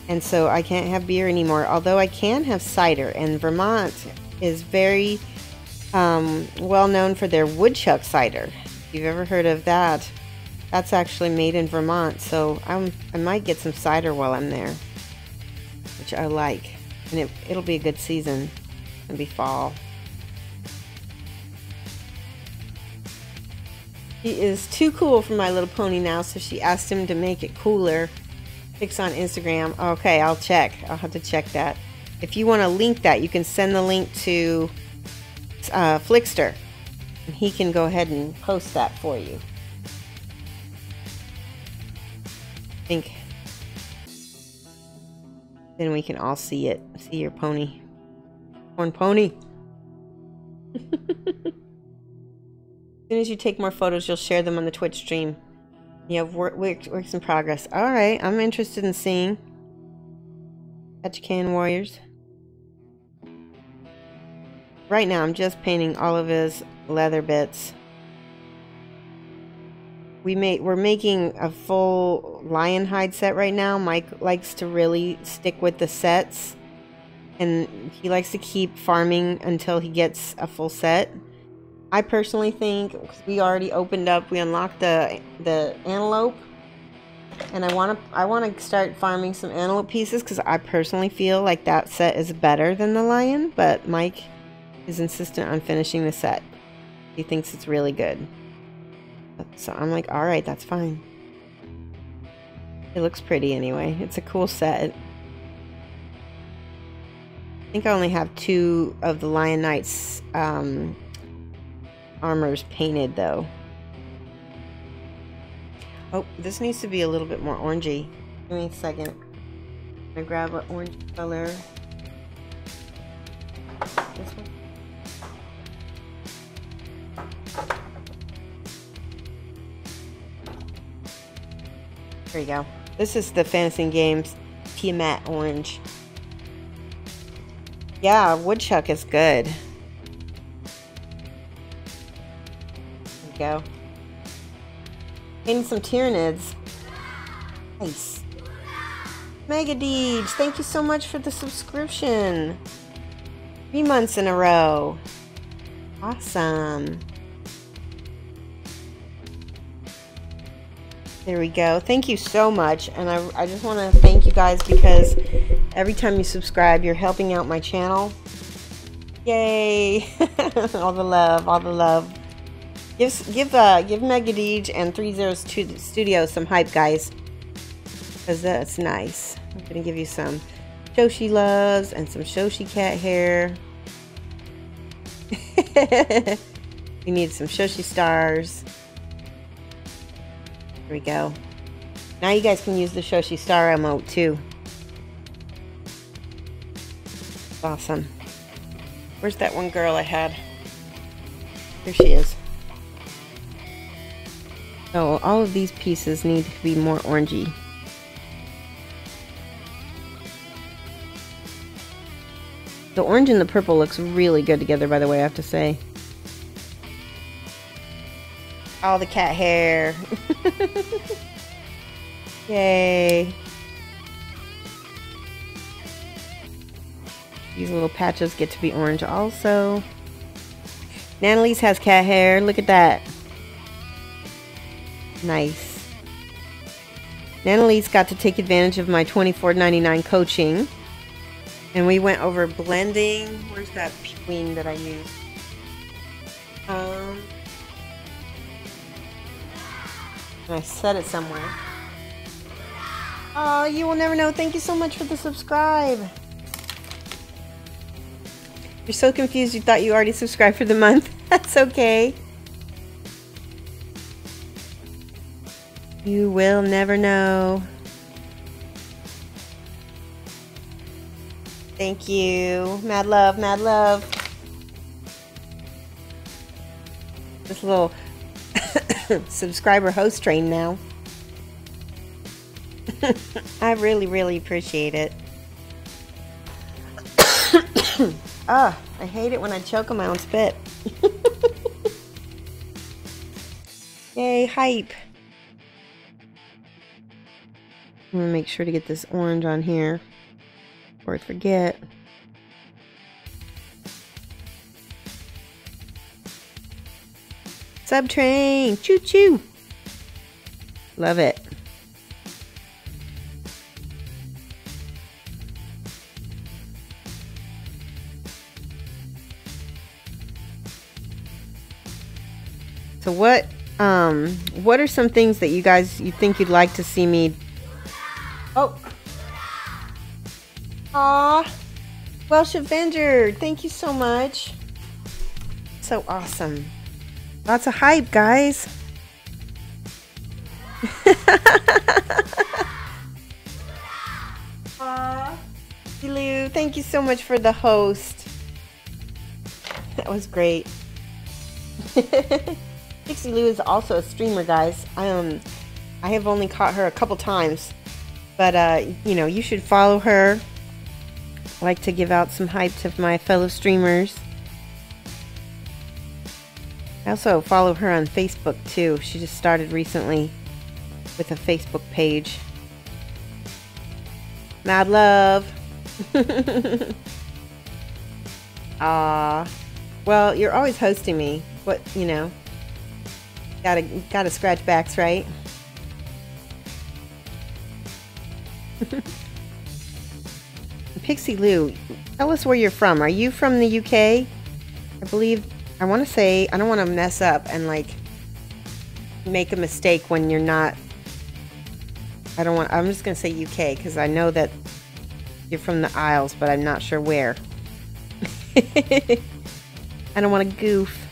And so I can't have beer anymore, although I can have cider. And Vermont is very well known for their woodchuck cider. If you've ever heard of that, that's actually made in Vermont. So I might get some cider while I'm there, which I like. And it'll be a good season. It'll be fall. He is too cool for My Little Pony now, so she asked him to make it cooler. Pics on Instagram. Okay, I'll check. I'll have to check that. If you want to link that, you can send the link to Flickster, and he can go ahead and post that for you. I think then we can all see it. See your pony. Corn pony. As soon as you take more photos, you'll share them on the Twitch stream. You have works in progress. Alright, I'm interested in seeing Ketchikan Warriors. Right now, I'm just painting all of his leather bits. We're making a full lion hide set right now. Mike likes to really stick with the sets, and he likes to keep farming until he gets a full set. I personally think, because we already opened up, we unlocked the antelope, and I want to start farming some antelope pieces, because I personally feel like that set is better than the lion, but Mike is insistent on finishing the set. He thinks it's really good. So I'm like, alright, that's fine. It looks pretty anyway. It's a cool set. I think I only have 2 of the Lion Knights armors painted though. Oh, this needs to be a little bit more orangey. Give me a second. I'm gonna grab an orange color. This one. There you go. This is the Fantasy and Games Tiamat orange. Yeah, woodchuck is good. Go. Painting some Tyranids. Nice. Mega Deej, thank you so much for the subscription. 3 months in a row. Awesome. There we go. Thank you so much. And I just want to thank you guys, because every time you subscribe, you're helping out my channel. Yay. All the love, all the love. Give Mega Deej and 302 Studios some hype, guys, because that's nice. I'm gonna give you some Shoshie loves and some Shoshie cat hair. We need some Shoshie stars. Here we go. Now you guys can use the Shoshie star emote too. Awesome. Where's that one girl I had? Here she is. So all of these pieces need to be more orangey. The orange and the purple looks really good together, by the way, I have to say. All the cat hair. Yay. These little patches get to be orange also. Nanalise has cat hair. Look at that. Nice. Nanalise got to take advantage of my $24.99 coaching. And we went over blending. Where's that queen that I used? I set it somewhere. Oh, you will never know. Thank you so much for the subscribe. You're so confused you thought you already subscribed for the month. That's okay. You will never know. Thank you. Mad love, mad love. This little subscriber host train now. I really, really appreciate it. Ah, I hate it when I choke on my own spit. Yay, hype. I'm gonna make sure to get this orange on here before I forget. Subtrain, choo choo. Love it. So what are some things that you think you'd like to see me? Oh. Aw. Welsh Avenger, thank you so much. So awesome. Lots of hype, guys. Aw. Lou, thank you so much for the host. That was great. Dixie Lou is also a streamer, guys. I have only caught her a couple times, but you know, you should follow her. I like to give out some hype to my fellow streamers. I also follow her on Facebook too. She just started recently with a Facebook page. Mad love. Well, you're always hosting me. What, you know? Gotta scratch backs, right? Pixie Lou, tell us where you're from. Are you from the UK? I believe, I want to say, I don't want to mess up and like make a mistake when you're not. I'm just going to say UK because I know that you're from the Isles, but I'm not sure where. I don't want to goof.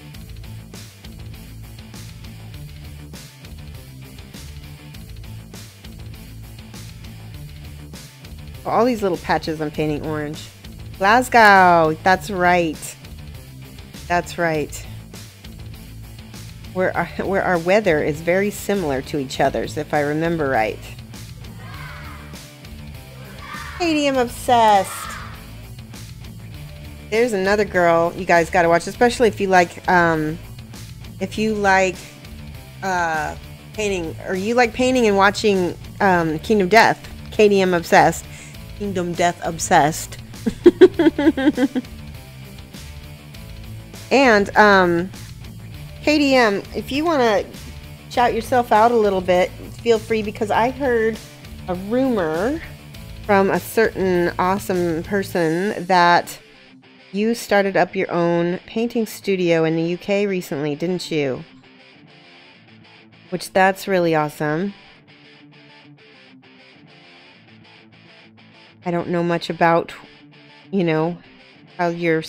All these little patches I'm painting orange. Glasgow, that's right. That's right. Where our weather is very similar to each other's, if I remember right. Katie, I'm obsessed. There's another girl you guys gotta watch, especially if you like painting, or you like painting and watching Kingdom Death. Katie, I'm obsessed. Kingdom Death obsessed. And KDM, if you want to shout yourself out a little bit, feel free, because I heard a rumor from a certain awesome person that you started up your own painting studio in the UK recently, didn't you? Which, that's really awesome. I don't know much about, you know, how your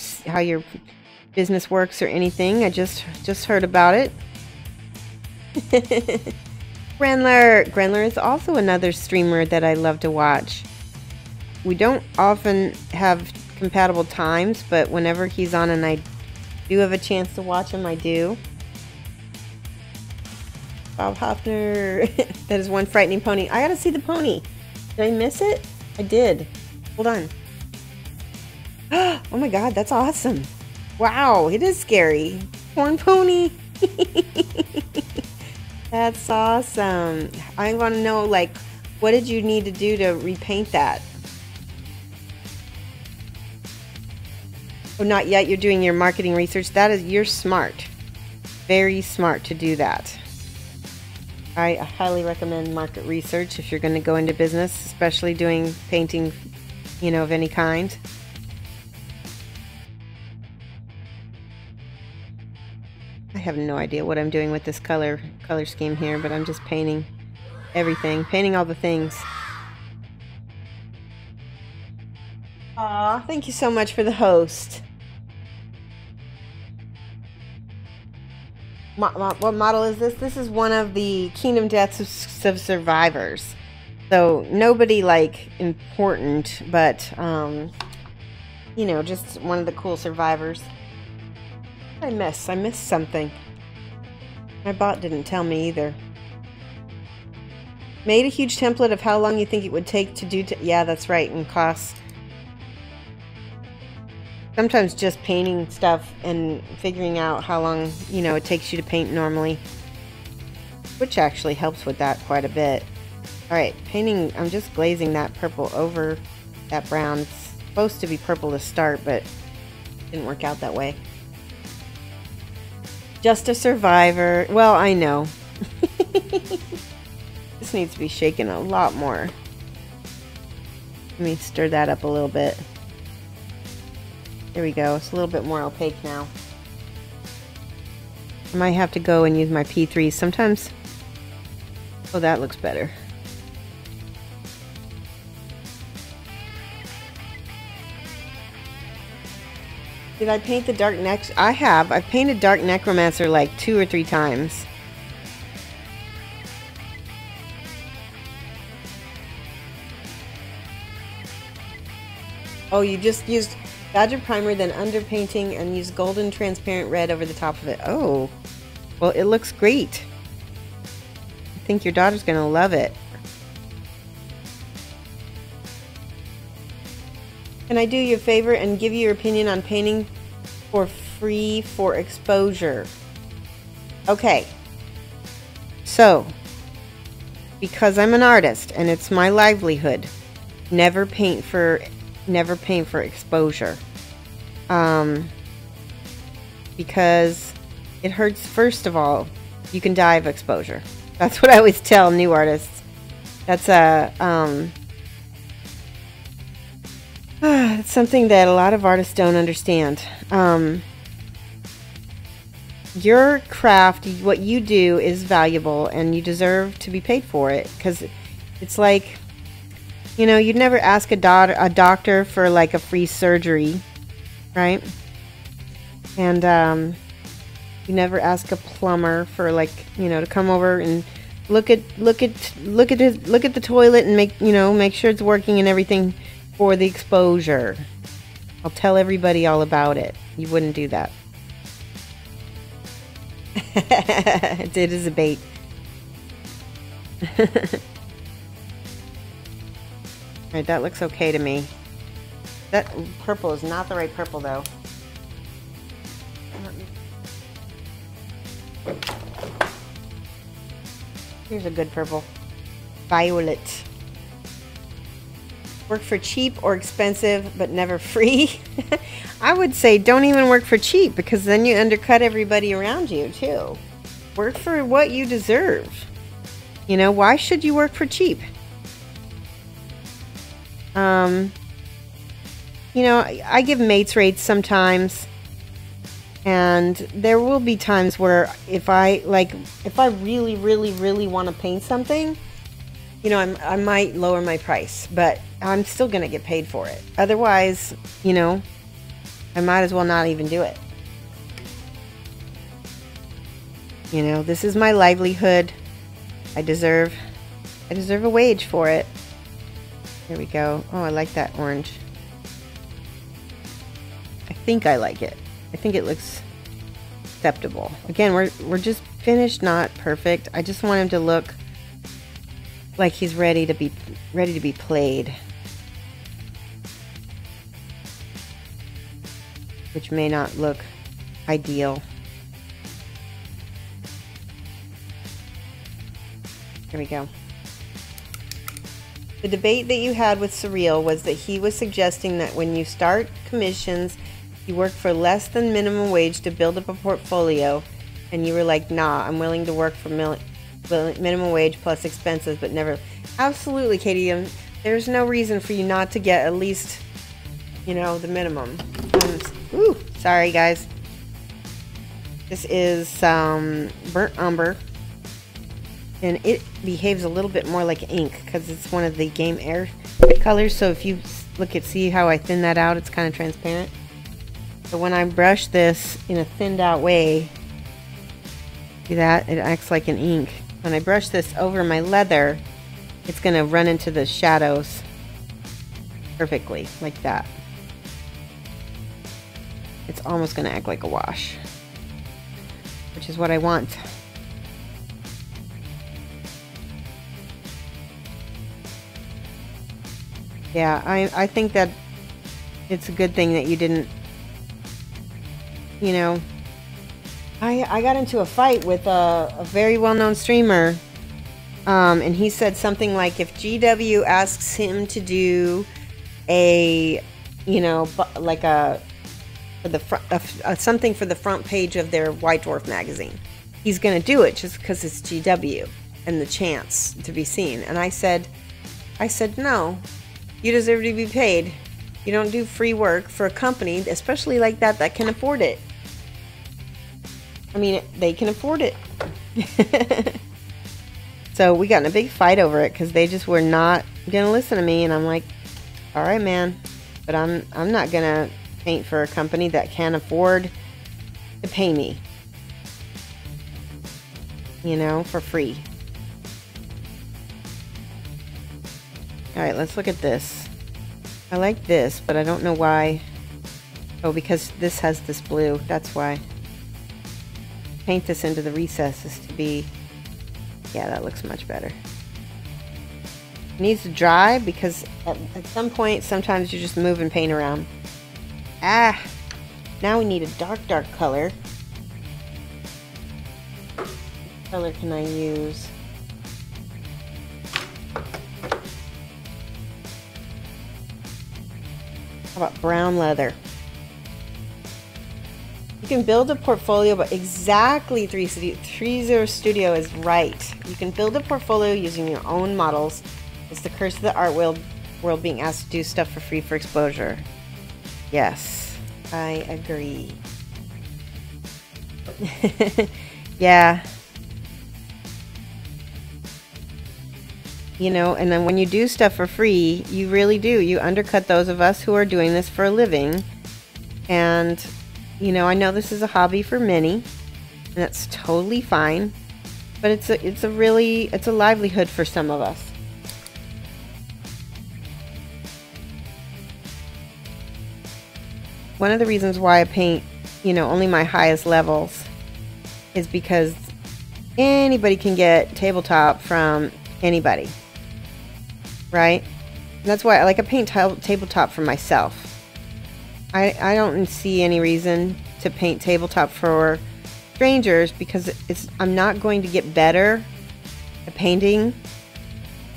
business works or anything. I just heard about it. Grenler is also another streamer that I love to watch. We don't often have compatible times, but whenever he's on and I do have a chance to watch him, I do. Bob Hoffner. That is one frightening pony. I gotta see the pony. Did I miss it? I did. Hold on. Oh my god, that's awesome. Wow, it is scary. Corn pony. That's awesome. I want to know, like, what did you need to do to repaint that? Oh, not yet. You're doing your marketing research. You're smart. Very smart to do that. I highly recommend market research if you're going to go into business, especially doing painting, you know, of any kind. I have no idea what I'm doing with this color scheme here, but I'm just painting everything, painting all the things. Aw, thank you so much for the host. What model is this? This is one of the Kingdom Deaths of Survivors. So nobody like important, but you know, just one of the cool survivors. I missed something. My bot didn't tell me either. Made a huge template of how long you think it would take to do. Yeah, that's right, and costs. Sometimes just painting stuff and figuring out how long, you know, it takes you to paint normally. Which actually helps with that quite a bit. Alright, painting, I'm just glazing that purple over that brown. It's supposed to be purple to start, but it didn't work out that way. Just a survivor. Well, I know. This needs to be shaken a lot more. Let me stir that up a little bit. There we go. It's a little bit more opaque now. I might have to go and use my P3 sometimes. Oh, that looks better. Did I paint the dark neck? I have. I've painted Dark Necromancer like 2 or 3 times. Oh, you just used Badger Primer, then underpainting, and use golden transparent red over the top of it. Oh, well, it looks great. I think your daughter's going to love it. Can I do you a favor and give you your opinion on painting for free for exposure? Okay. So, because I'm an artist and it's my livelihood, never paint for exposure. Because it hurts. First of all, you can die of exposure. That's what I always tell new artists. That's it's something that a lot of artists don't understand. Your craft, what you do, is valuable, and you deserve to be paid for it. Because it's like, you know, you'd never ask a doctor for like a free surgery, right? And you never ask a plumber for, like, you know, to come over and look at the toilet and make sure it's working and everything for the exposure. I'll tell everybody all about it. You wouldn't do that. It is a bait. Alright, that looks okay to me. That purple is not the right purple, though. Here's a good purple. Violet. Work for cheap or expensive, but never free. I would say don't even work for cheap, because then you undercut everybody around you, too. Work for what you deserve. You know, why should you work for cheap? You know, I give mates rates sometimes, and there will be times where if I really, really, really want to paint something, you know, I might lower my price, but I'm still going to get paid for it. Otherwise, you know, I might as well not even do it. You know, this is my livelihood. I deserve a wage for it. There we go. Oh, I like that orange. I think I like it. I think it looks acceptable. Again, we're just finished, not perfect. I just want him to look like he's ready to be played. Which may not look ideal. There we go. The debate that you had with Surreal was that he was suggesting that when you start commissions, you work for less than minimum wage to build up a portfolio, and you were like, nah, I'm willing to work for minimum wage plus expenses, but never. Absolutely, Katie. There's no reason for you not to get at least, you know, the minimum. Ooh, sorry, guys. This is burnt umber. And it behaves a little bit more like ink because it's one of the Game Air colors. So if you see how I thin that out, it's kind of transparent. So when I brush this in a thinned out way, see that? It acts like an ink. When I brush this over my leather, it's going to run into the shadows perfectly, like that. it's almost going to act like a wash, which is what I want. Yeah, I think that it's a good thing that you didn't, you know, I got into a fight with a very well-known streamer, and he said something like, if GW asks him to do a, you know, like a, for the front, something for the front page of their White Dwarf magazine, he's going to do it just because it's GW and the chance to be seen. And I said, no, you deserve to be paid. You don't do free work for a company, especially like that, that can afford it. I mean, they can afford it. So we got in a big fight over it because they just were not going to listen to me. And I'm like, all right, man, but I'm not going to paint for a company that can't afford to pay me, you know, for free. All right, let's look at this. I like this, but I don't know why. Oh, because this has this blue. That's why. Paint this into the recesses to be... Yeah, that looks much better. It needs to dry because at some point, sometimes you're just moving paint around. Ah! Now we need a dark color. What color can I use? How about brown leather? You can build a portfolio, but exactly 30 Studio is right. You can build a portfolio using your own models. It's the curse of the art world being asked to do stuff for free for exposure. Yes, I agree. Yeah. You know, and then when you do stuff for free, you really do. You undercut those of us who are doing this for a living. And, you know, I know this is a hobby for many, and that's totally fine. But it's a livelihood for some of us. One of the reasons why I paint, you know, only my highest levels is because anybody can get tabletop from anybody. Right? And that's why I paint tabletop for myself. I don't see any reason to paint tabletop for strangers because I'm not going to get better at painting.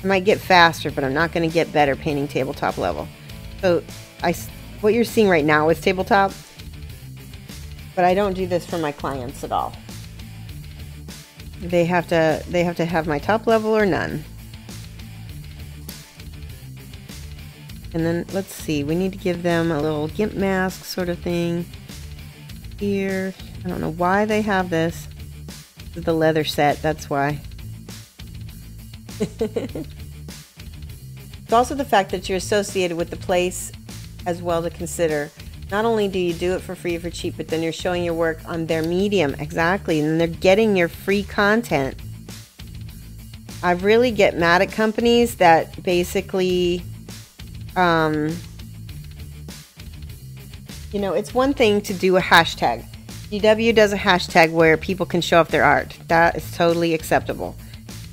I might get faster, but I'm not going to get better painting tabletop level. So what you're seeing right now is tabletop, but I don't do this for my clients at all. They have to have my top level or none. And then, let's see, we need to give them a little gimp mask sort of thing here. I don't know why they have this. This is the leather set, that's why. It's also the fact that you're associated with the place as well to consider. Not only do you do it for free or for cheap, but then you're showing your work on their medium. Exactly, and they're getting your free content. I really get mad at companies that basically... you know, it's one thing to do a hashtag. GW does a hashtag where people can show off their art. That is totally acceptable.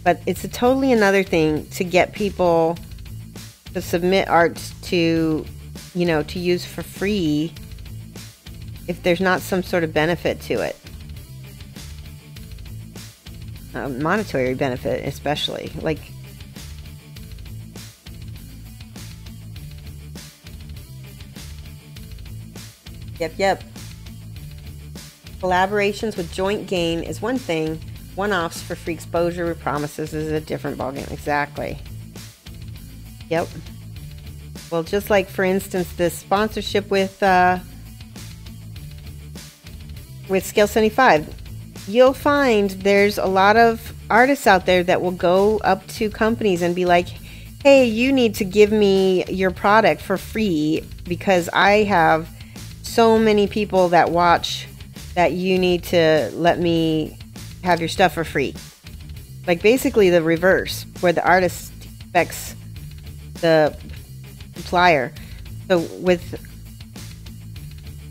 But it's totally another thing to get people to submit art to, you know, to use for free if there's not some sort of benefit to it. Monetary benefit, especially. Like, Yep. Collaborations with joint gain is one thing. One-offs for free exposure with promises is a different ballgame. Exactly. Yep. Well, just like, for instance, this sponsorship with Scale 75. You'll find there's a lot of artists out there that will go up to companies and be like, hey, you need to give me your product for free because I have so many people that watch that you need to let me have your stuff for free. Like basically the reverse, where the artist expects the supplier. So with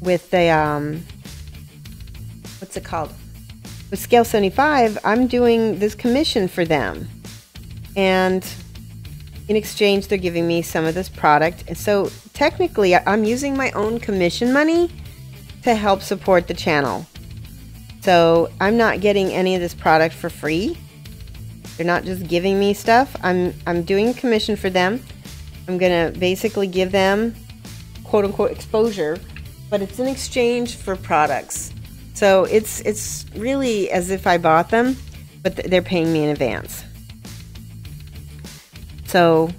with the what's it called? With Scale 75, I'm doing this commission for them. And in exchange, they're giving me some of this product. And so technically, I'm using my own commission money to help support the channel. So I'm not getting any of this product for free. They're not just giving me stuff. I'm doing a commission for them. I'm gonna basically give them quote unquote exposure, but it's in exchange for products. So it's really as if I bought them, but they're paying me in advance. So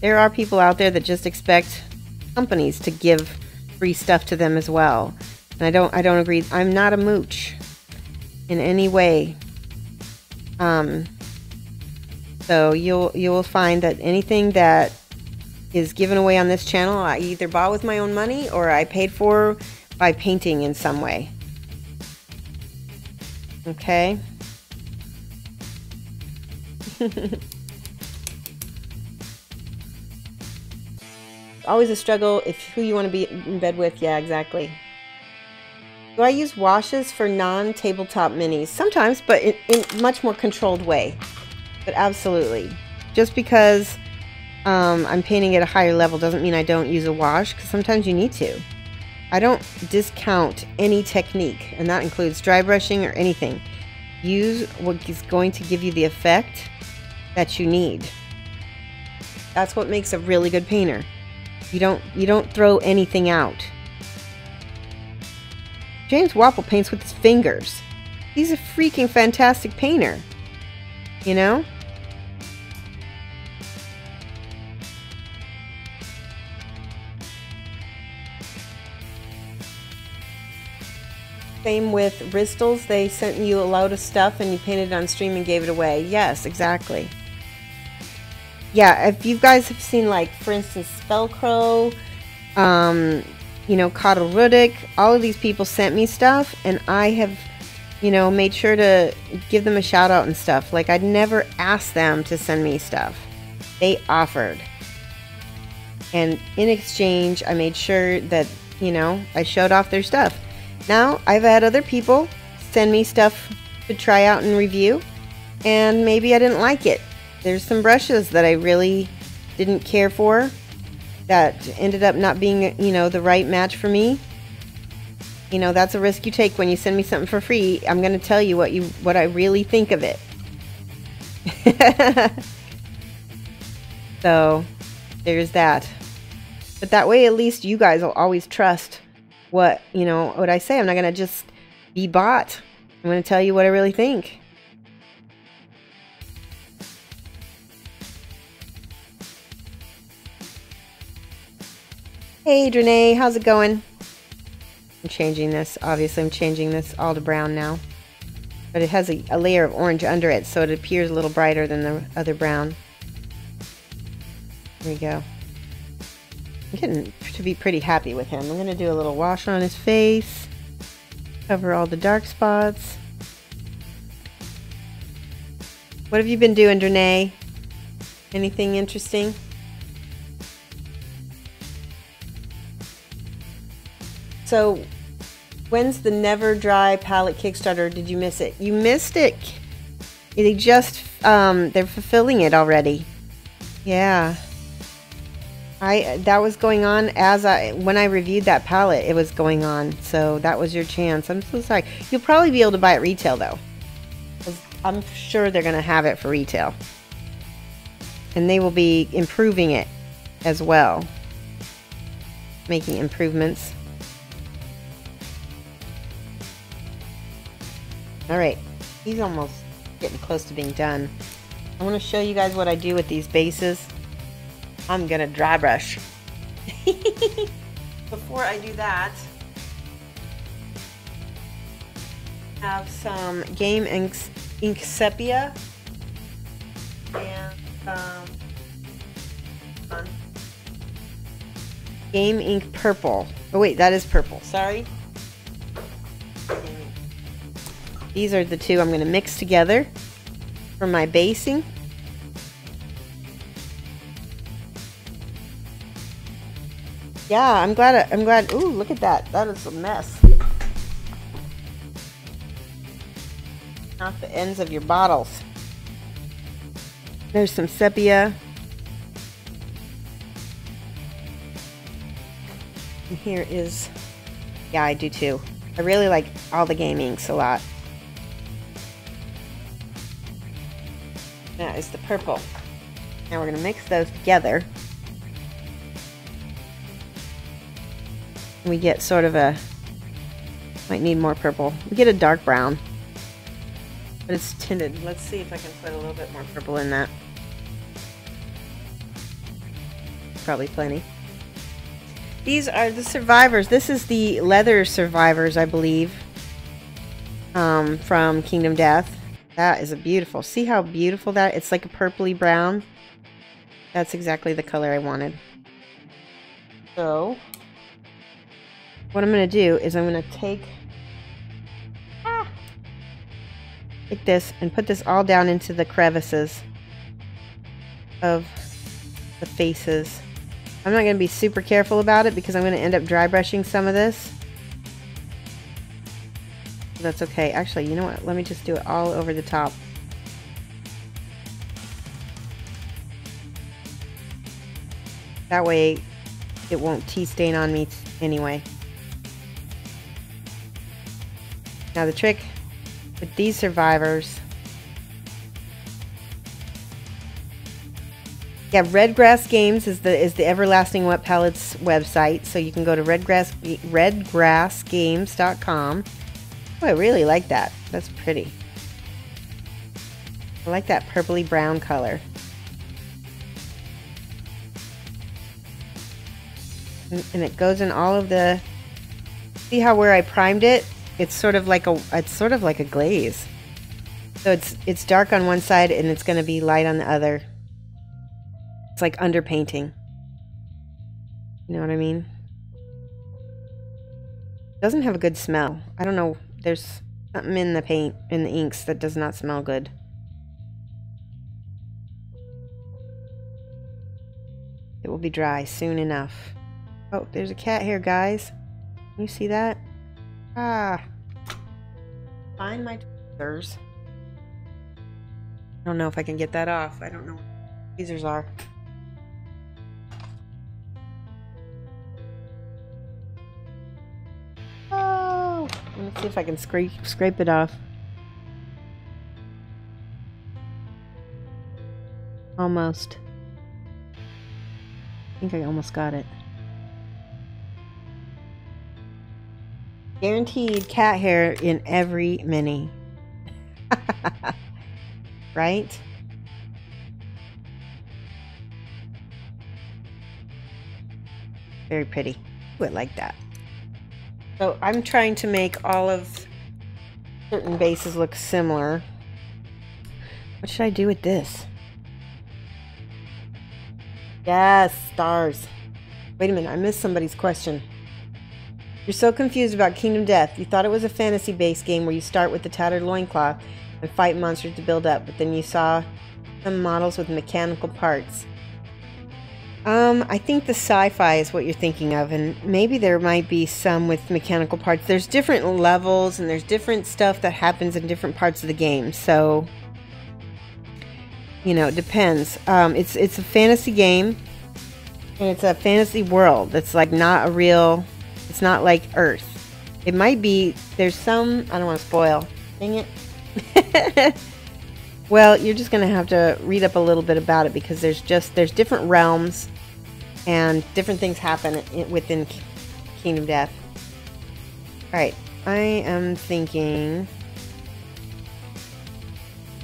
there are people out there that just expect companies to give free stuff to them as well. And I don't agree. I'm not a mooch in any way. So you'll find that anything that is given away on this channel, I either bought with my own money or I paid for by painting in some way. Okay. Always a struggle if who you want to be in bed with. Yeah, exactly. Do I use washes for non-tabletop minis? Sometimes, but in a much more controlled way. But absolutely. Just because I'm painting at a higher level doesn't mean I don't use a wash, because sometimes you need to. I don't discount any technique, and that includes dry brushing or anything. Use what is going to give you the effect that you need. That's what makes a really good painter. You don't throw anything out. James Wapple paints with his fingers. He's a freaking fantastic painter. You know? Same with Bristol's. They sent you a load of stuff and you painted it on stream and gave it away. Yes, exactly. Yeah, if you guys have seen, like, for instance, Spellcrow, you know, Coddle Rudick, all of these people sent me stuff, and I have, you know, made sure to give them a shout out and stuff. Like, I'd never asked them to send me stuff. They offered. And in exchange, I made sure that, you know, I showed off their stuff. Now, I've had other people send me stuff to try out and review, and maybe I didn't like it. There's some brushes that I really didn't care for that ended up not being, you know, the right match for me. You know, that's a risk you take when you send me something for free. I'm going to tell you what I really think of it. So, there's that. But that way, at least you guys will always trust what I say. I'm not going to just be bought. I'm going to tell you what I really think. Hey, Drenay, how's it going? I'm changing this. Obviously, I'm changing this all to brown now. But it has a layer of orange under it, so it appears a little brighter than the other brown. There we go. I'm getting to be pretty happy with him. I'm going to do a little wash on his face. Cover all the dark spots. What have you been doing, Drenay? Anything interesting? So, when's the Never Dry palette Kickstarter? Did you miss it? You missed it. They just, they're fulfilling it already. Yeah. That was going on when I reviewed that palette, it was going on. So that was your chance. I'm so sorry. You'll probably be able to buy it retail though. 'Cause I'm sure they're going to have it for retail. And they will be improving it as well. Making improvements. Alright, he's almost getting close to being done. I want to show you guys what I do with these bases. I'm gonna dry brush. Before I do that, I have some Game Ink Sepia and Game Ink Purple. Oh wait, that is purple, sorry. These are the two I'm going to mix together for my basing. Yeah, I'm glad. Ooh, look at that. That is a mess. Not the ends of your bottles. There's some sepia. And here is, yeah, I do too. I really like all the game inks a lot. That is the purple. Now we're going to mix those together. We get sort of a, might need more purple. We get a dark brown. But it's tinted. Let's see if I can put a little bit more purple in that. Probably plenty. These are the survivors. This is the leather survivors, I believe, from Kingdom Death. That is a beautiful. See how beautiful that? It's like a purpley brown. That's exactly the color I wanted. So, what I'm going to do is I'm going to take this and put this all down into the crevices of the faces. I'm not going to be super careful about it because I'm going to end up dry brushing some of this. That's okay. Actually, you know what? Let me just do it all over the top. That way it won't tea stain on me anyway. Now the trick with these survivors, yeah, Redgrass Games is the Everlasting Wet Palettes website, so you can go to redgrassgames.com. Oh, I really like that. That's pretty. I like that purpley brown color. And it goes in all of the, see how where I primed it? It's sort of like a glaze. So it's dark on one side and it's going to be light on the other. It's like underpainting. You know what I mean? It doesn't have a good smell. I don't know. There's something in the paint, in the inks, that does not smell good. It will be dry soon enough. Oh, there's a cat here, guys. Can you see that? Ah. Find my tweezers. I don't know if I can get that off. I don't know what tweezers are. Oh, let me see if I can scrape it off. Almost. I think I almost got it. Guaranteed cat hair in every mini. Right? Very pretty. Ooh, I like that. So I'm trying to make all of certain bases look similar. What should I do with this? Yes, stars. Wait a minute, I missed somebody's question. You're so confused about Kingdom Death. You thought it was a fantasy-based game where you start with the tattered loincloth and fight monsters to build up, but then you saw some models with mechanical parts. I think the sci-fi is what you're thinking of, and maybe there might be some with mechanical parts. There's different levels, and there's different stuff that happens in different parts of the game, so, you know, it depends. It's a fantasy game, and it's a fantasy world. It's like not a real... It's not like Earth. It might be, there's some, I don't want to spoil. Dang it. Well, you're just going to have to read up a little bit about it because there's different realms and different things happen within Kingdom Death. Alright, I am thinking,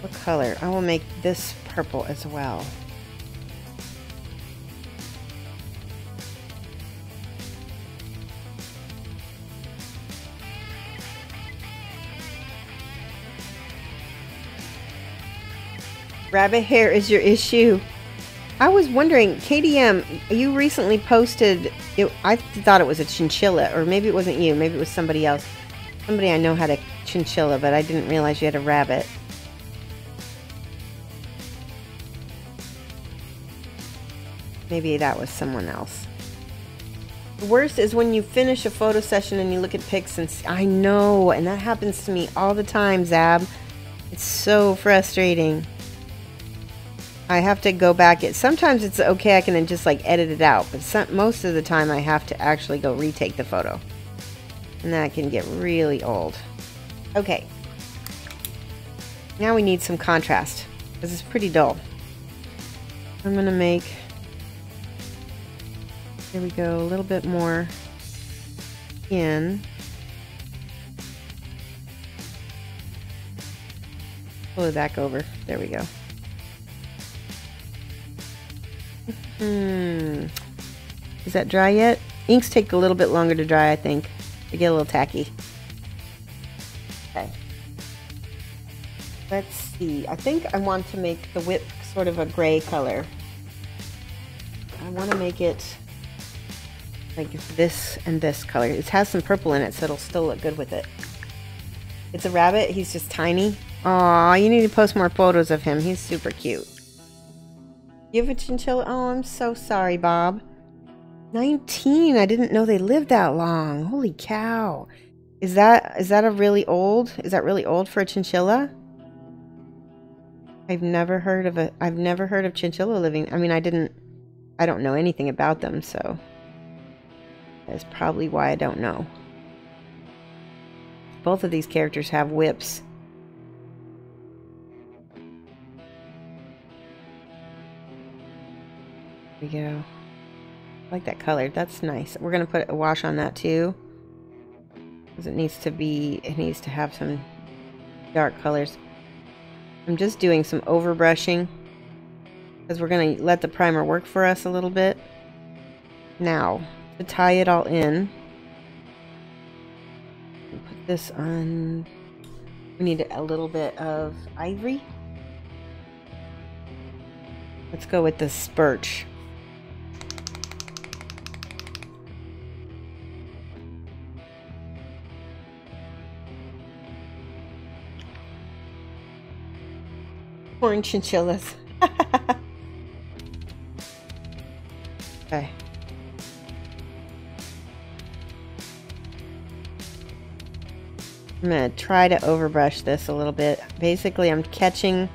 what color? I will make this purple as well. Rabbit hair is your issue. I was wondering, KDM, you recently posted, I thought it was a chinchilla, or maybe it wasn't you, maybe it was somebody else. Somebody I know had a chinchilla, but I didn't realize you had a rabbit. Maybe that was someone else. The worst is when you finish a photo session and you look at pics and see, I know, and that happens to me all the time, Zab. It's so frustrating. I have to go back. Sometimes it's okay, I can then just like edit it out, but most of the time I have to actually go retake the photo. And that can get really old. Okay. Now we need some contrast, because it's pretty dull. I'm going to make, here we go, a little bit more in. Pull it back over. There we go. Is that dry yet? Inks take a little bit longer to dry, I think. They get a little tacky. Okay. Let's see. I think I want to make the whip sort of a gray color. I want to make it like this and this color. It has some purple in it, so it'll still look good with it. It's a rabbit. He's just tiny. Aw, you need to post more photos of him. He's super cute. You have a chinchilla? Oh, I'm so sorry, Bob. 19. I didn't know they lived that long. Holy cow. Is that a really old? Is that really old for a chinchilla? I've never heard of chinchilla living. I mean, I don't know anything about them, so that's probably why I don't know. Both of these characters have whips. There we go. I like that color. That's nice. We're gonna put a wash on that too, because it needs to have some dark colors. I'm just doing some overbrushing because we're gonna let the primer work for us a little bit. Now, to tie it all in, put this on. We need a little bit of ivory. Let's go with the spurch. Orange chinchillas. Okay. I'm going to try to overbrush this a little bit. Basically, I'm catching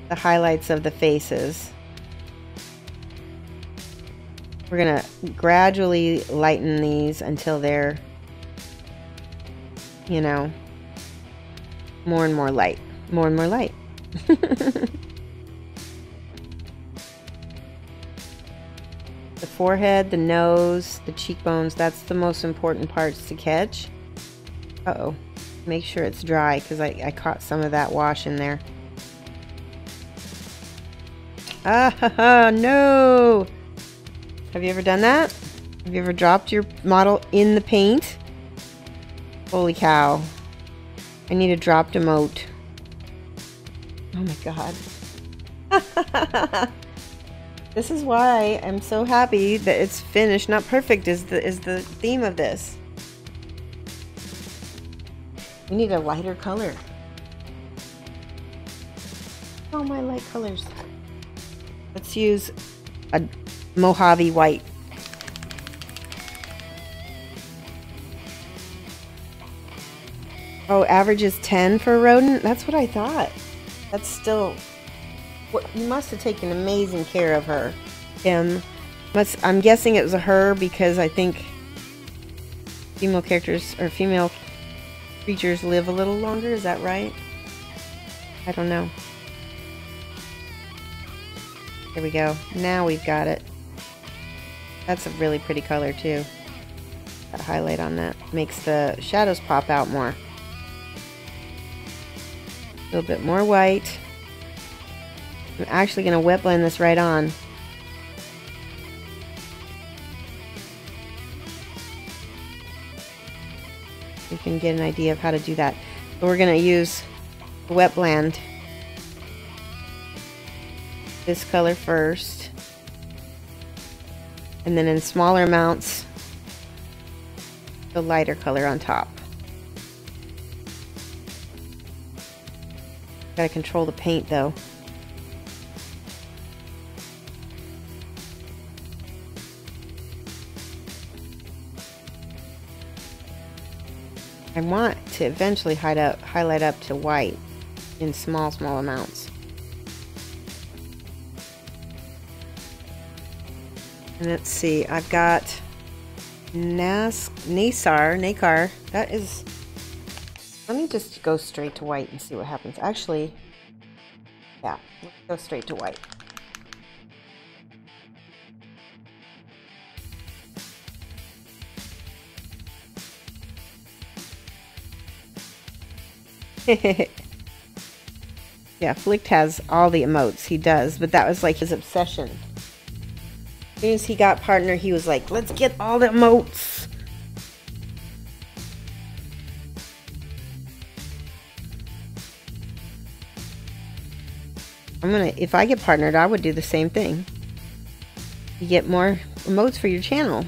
the highlights of the faces. We're going to gradually lighten these until they're, you know, more and more light. More and more light. The forehead, the nose, the cheekbones, that's the most important parts to catch. Uh-oh. Make sure it's dry because I caught some of that wash in there. Ah, no! Have you ever done that? Have you ever dropped your model in the paint? Holy cow. I need a dropped emote. Oh my god. This is why I'm so happy that it's finished. Not perfect is the theme of this. We need a lighter color. Oh, my light colors. Let's use a Mojave white. Oh, average is 10 for a rodent? That's what I thought. That's still... You must have taken amazing care of her, Tim. I'm guessing it was a her because I think female characters or female creatures live a little longer. Is that right? I don't know. There we go. Now we've got it. That's a really pretty color too. That highlight on that makes the shadows pop out more. A little bit more white. I'm actually going to wet blend this right on. You can get an idea of how to do that. So we're going to use the wet blend. This color first. And then in smaller amounts, the lighter color on top. Gotta control the paint though. I want to eventually highlight up to white in small amounts. And let's see, I've got Nacre. That is, let me just go straight to white and see what happens. Actually, yeah, let's go straight to white. Yeah, Flicked has all the emotes. He does, but that was like his obsession. As soon as he got partner, he was like, let's get all the emotes. If I get partnered, I would do the same thing. You get more emotes for your channel.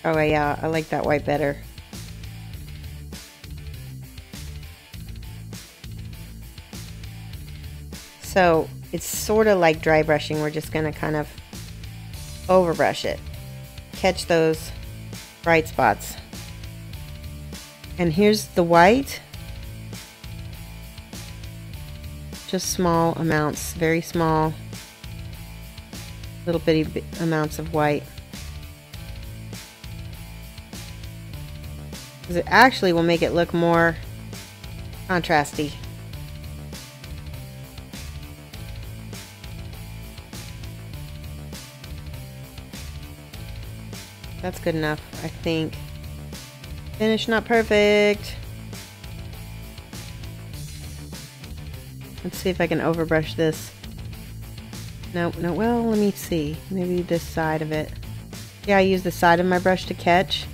Oh yeah, I like that white better. So it's sort of like dry brushing. We're just going to kind of overbrush it. Catch those bright spots. And here's the white. Just small amounts, very small, little bitty amounts of white. Because it actually will make it look more contrasty. That's good enough, I think. Finish not perfect. Let's see if I can overbrush this. No, well, let me see. Maybe this side of it. Yeah, I use the side of my brush to catch.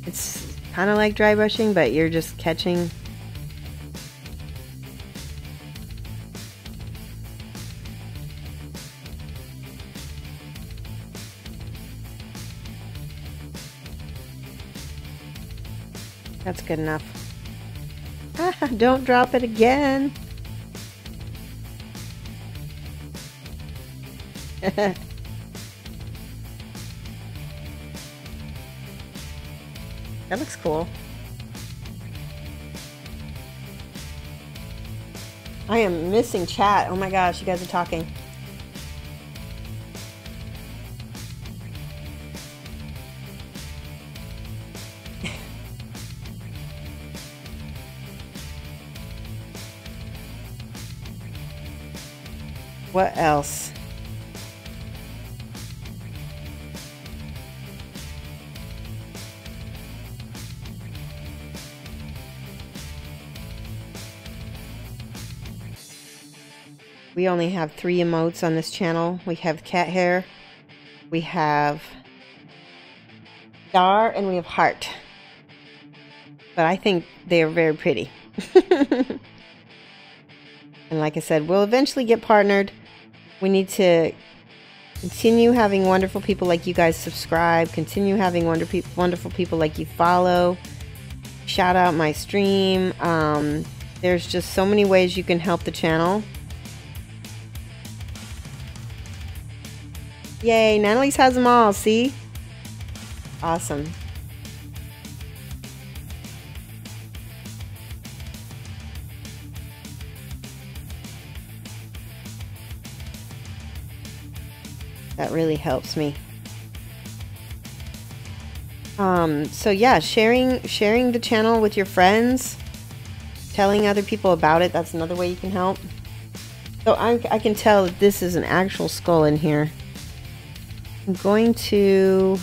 It's kind of like dry brushing, but you're just catching. That's good enough. Ah, don't drop it again. That looks cool. I am missing chat. Oh my gosh, you guys are talking. What else? We only have 3 emotes on this channel. We have cat hair, we have star, and we have heart. But I think they are very pretty. And like I said, we'll eventually get partnered. We need to continue having wonderful people like you guys subscribe, continue having wonderful people like you follow, shout out my stream. There's just so many ways you can help the channel. Yay, Natalie's has them all, see? Awesome. That really helps me. So yeah, sharing the channel with your friends, telling other people about it, that's another way you can help. So I can tell that this is an actual skull in here. I'm going to,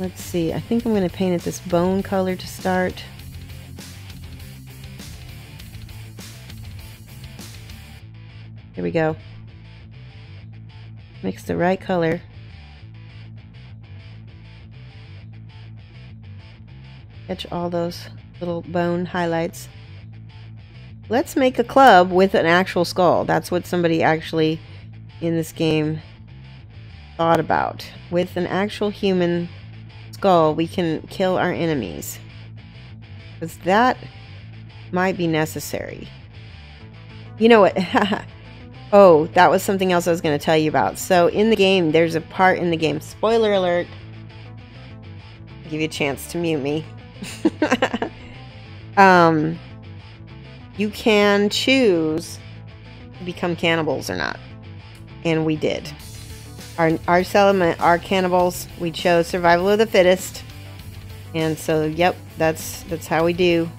let's see, I think I'm going to paint it this bone color to start. Here we go. Mix the right color. Catch all those little bone highlights. Let's make a club with an actual skull. That's what somebody actually in this game thought about. With an actual human skull, we can kill our enemies. Because that might be necessary. You know what? Oh, that was something else I was going to tell you about. So in the game, there's a part in the game, spoiler alert, I'll give you a chance to mute me. You can choose to become cannibals or not. And we did. Our settlement, our cannibals, we chose survival of the fittest. And so, yep, that's how we do.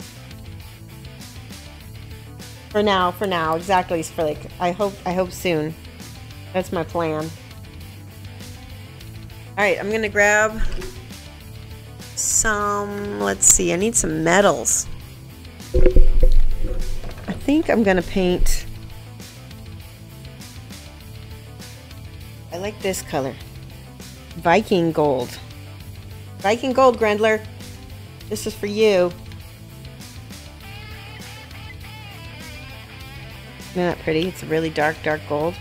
For now, exactly. For like, I hope soon. That's my plan. All right, I'm gonna grab some. Let's see. I need some metals. I think I'm gonna paint. I like this color, Viking gold. Viking gold, Grendler. This is for you. Isn't that pretty? It's a really dark gold.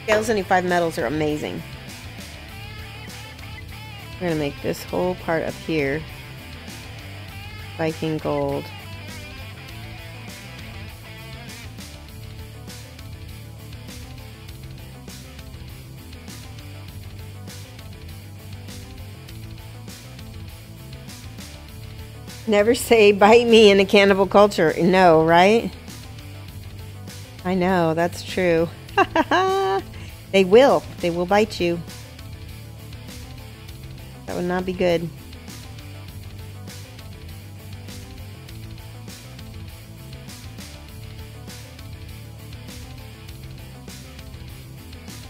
Scale 75 metals are amazing. We're going to make this whole part up here Viking gold. Never say bite me in a cannibal culture. No, right? I know, that's true. They will bite you. That would not be good.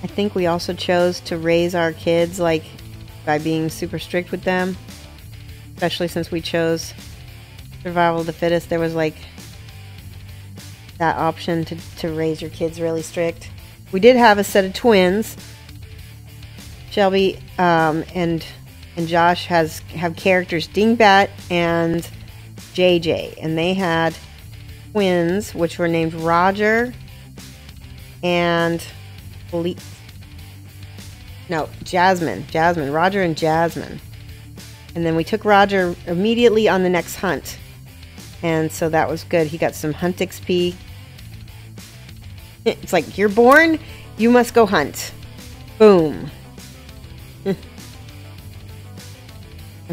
I think we also chose to raise our kids like by being super strict with them, especially since we chose survival of the fittest. There was like that option to raise your kids really strict. We did have a set of twins. Shelby and Josh have characters Dingbat and JJ, and they had twins which were named Roger and Jasmine, Roger and Jasmine. And then we took Roger immediately on the next hunt, and so that was good. He got some hunt XP. It's like, you're born, you must go hunt. Boom. I'm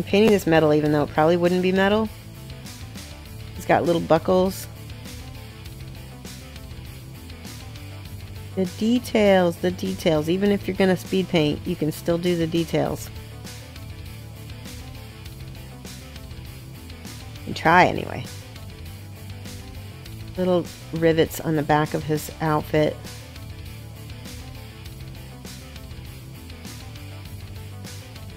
painting this metal even though it probably wouldn't be metal. It's got little buckles. The details. Even if you're gonna speed paint, you can still do the details. And try anyway. Little rivets on the back of his outfit.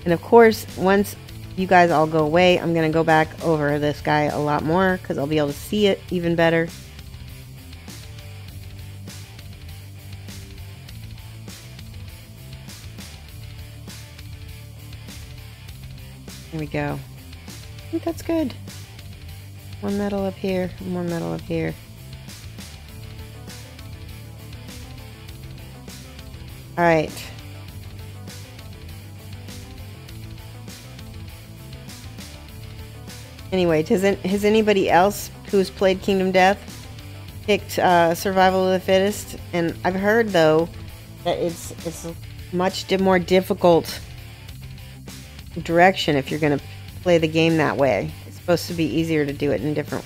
And of course, once you guys all go away, I'm going to go back over this guy a lot more because I'll be able to see it even better. There we go. I think that's good. One metal up here, more metal up here. All right. Anyway, has anybody else who's played Kingdom Death picked Survival of the Fittest? And I've heard though that it's a much more difficult direction if you're going to play the game that way. It's supposed to be easier to do it in different.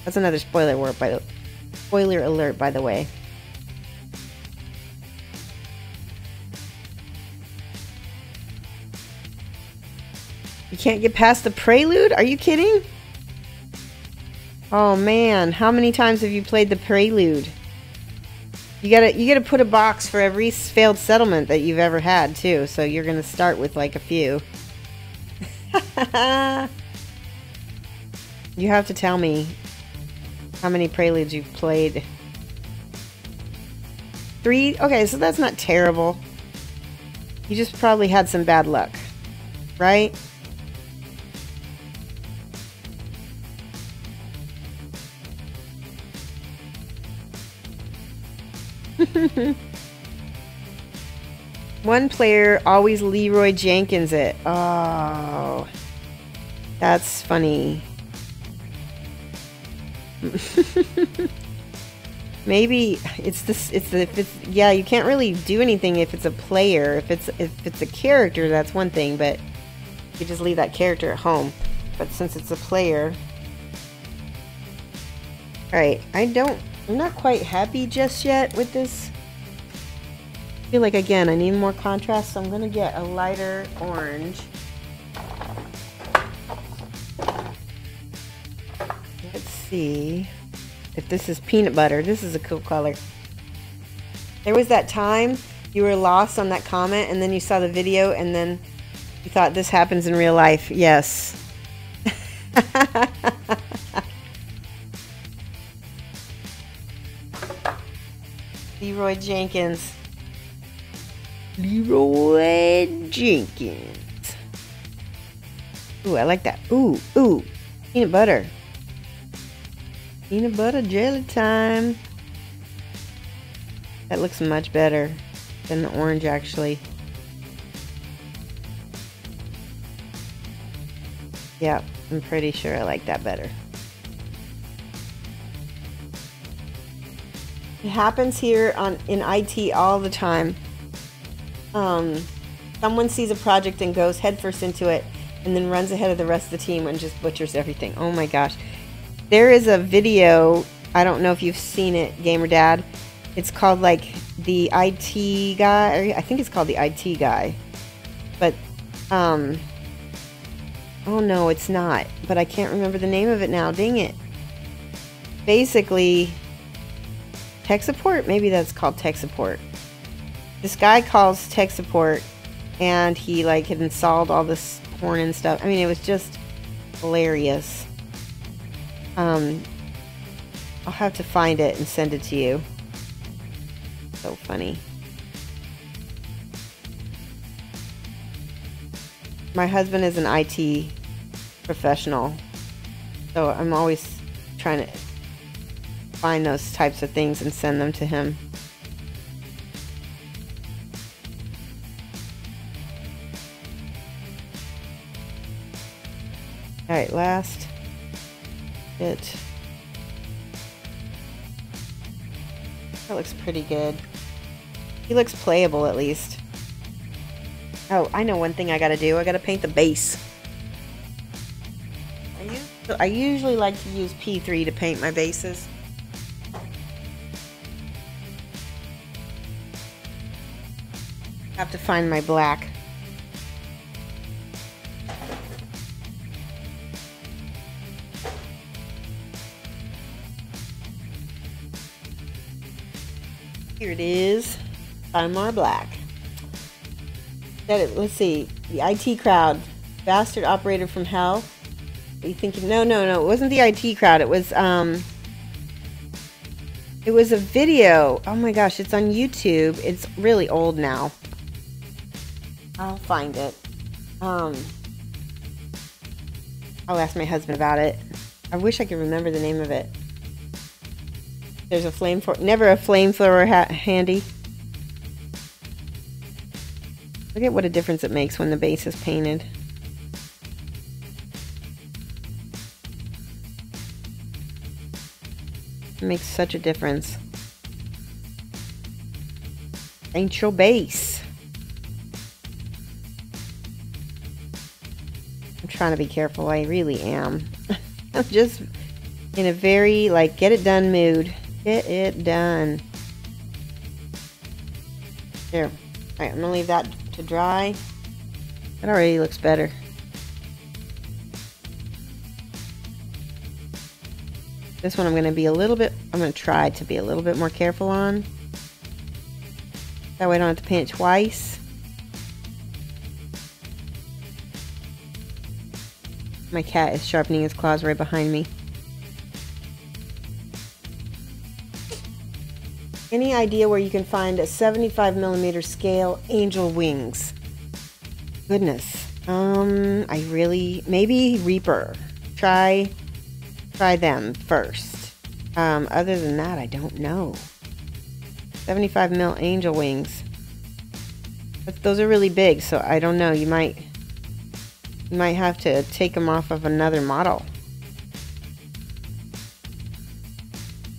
That's another spoiler alert, by the way. You can't get past the prelude? Are you kidding? Oh man, how many times have you played the prelude? You gotta put a box for every failed settlement that you've ever had too. So you're gonna start with like a few. You have to tell me how many preludes you've played. 3? Okay, so that's not terrible. You just probably had some bad luck, right? One player always Leroy Jenkins it. Oh, that's funny. Maybe it's this. Yeah. You can't really do anything if it's a player. If it's a character, that's one thing. But you just leave that character at home. But since it's a player, all right. I'm not quite happy just yet with this. I feel like again I need more contrast, so I'm gonna get a lighter orange. Let's see if this is peanut butter. This is a cool color. There was that time you were lost on that comment and then you saw the video and then you thought this happens in real life. Yes. Leroy Jenkins. Leroy Jenkins. Ooh, I like that. Ooh, ooh. Peanut butter. Peanut butter jelly time. That looks much better than the orange, actually. Yeah, I'm pretty sure I like that better. It happens here in IT all the time. Someone sees a project and goes headfirst into it and then runs ahead of the rest of the team and just butchers everything. Oh my gosh. There is a video, I don't know if you've seen it, Gamer Dad. It's called like the IT guy, or I think it's called the IT guy. But, oh no, it's not. But I can't remember the name of it now, dang it. Basically, tech support? Maybe that's called tech support. This guy calls tech support and he like had installed all this porn and stuff. I mean, it was just hilarious. I'll have to find it and send it to you. So funny. My husband is an IT professional, so I'm always trying to find those types of things and send them to him. Alright, last bit. That looks pretty good. He looks playable at least. Oh, I know one thing I gotta do. I gotta paint the base. I usually like to use P3 to paint my bases. I have to find my black. Here it is. More black. Let's see. The IT crowd. Bastard operator from hell. Are you thinking? No. It wasn't the IT crowd. It was a video. Oh my gosh, it's on YouTube. It's really old now. I'll find it. I'll ask my husband about it. I wish I could remember the name of it. There's a never a flamethrower handy. Look at what a difference it makes when the base is painted. It makes such a difference. Paint your base. I'm trying to be careful. I really am. I'm just in a very, like, get it done mood. Get it done. There. Alright, I'm going to leave that to dry. That already looks better. This one I'm going to try to be a little bit more careful on. That way I don't have to paint it twice. My cat is sharpening his claws right behind me. Any idea where you can find a 75mm scale angel wings? Goodness. Maybe Reaper. Try them first. Other than that, I don't know. 75mm angel wings. But those are really big, so I don't know. You might have to take them off of another model.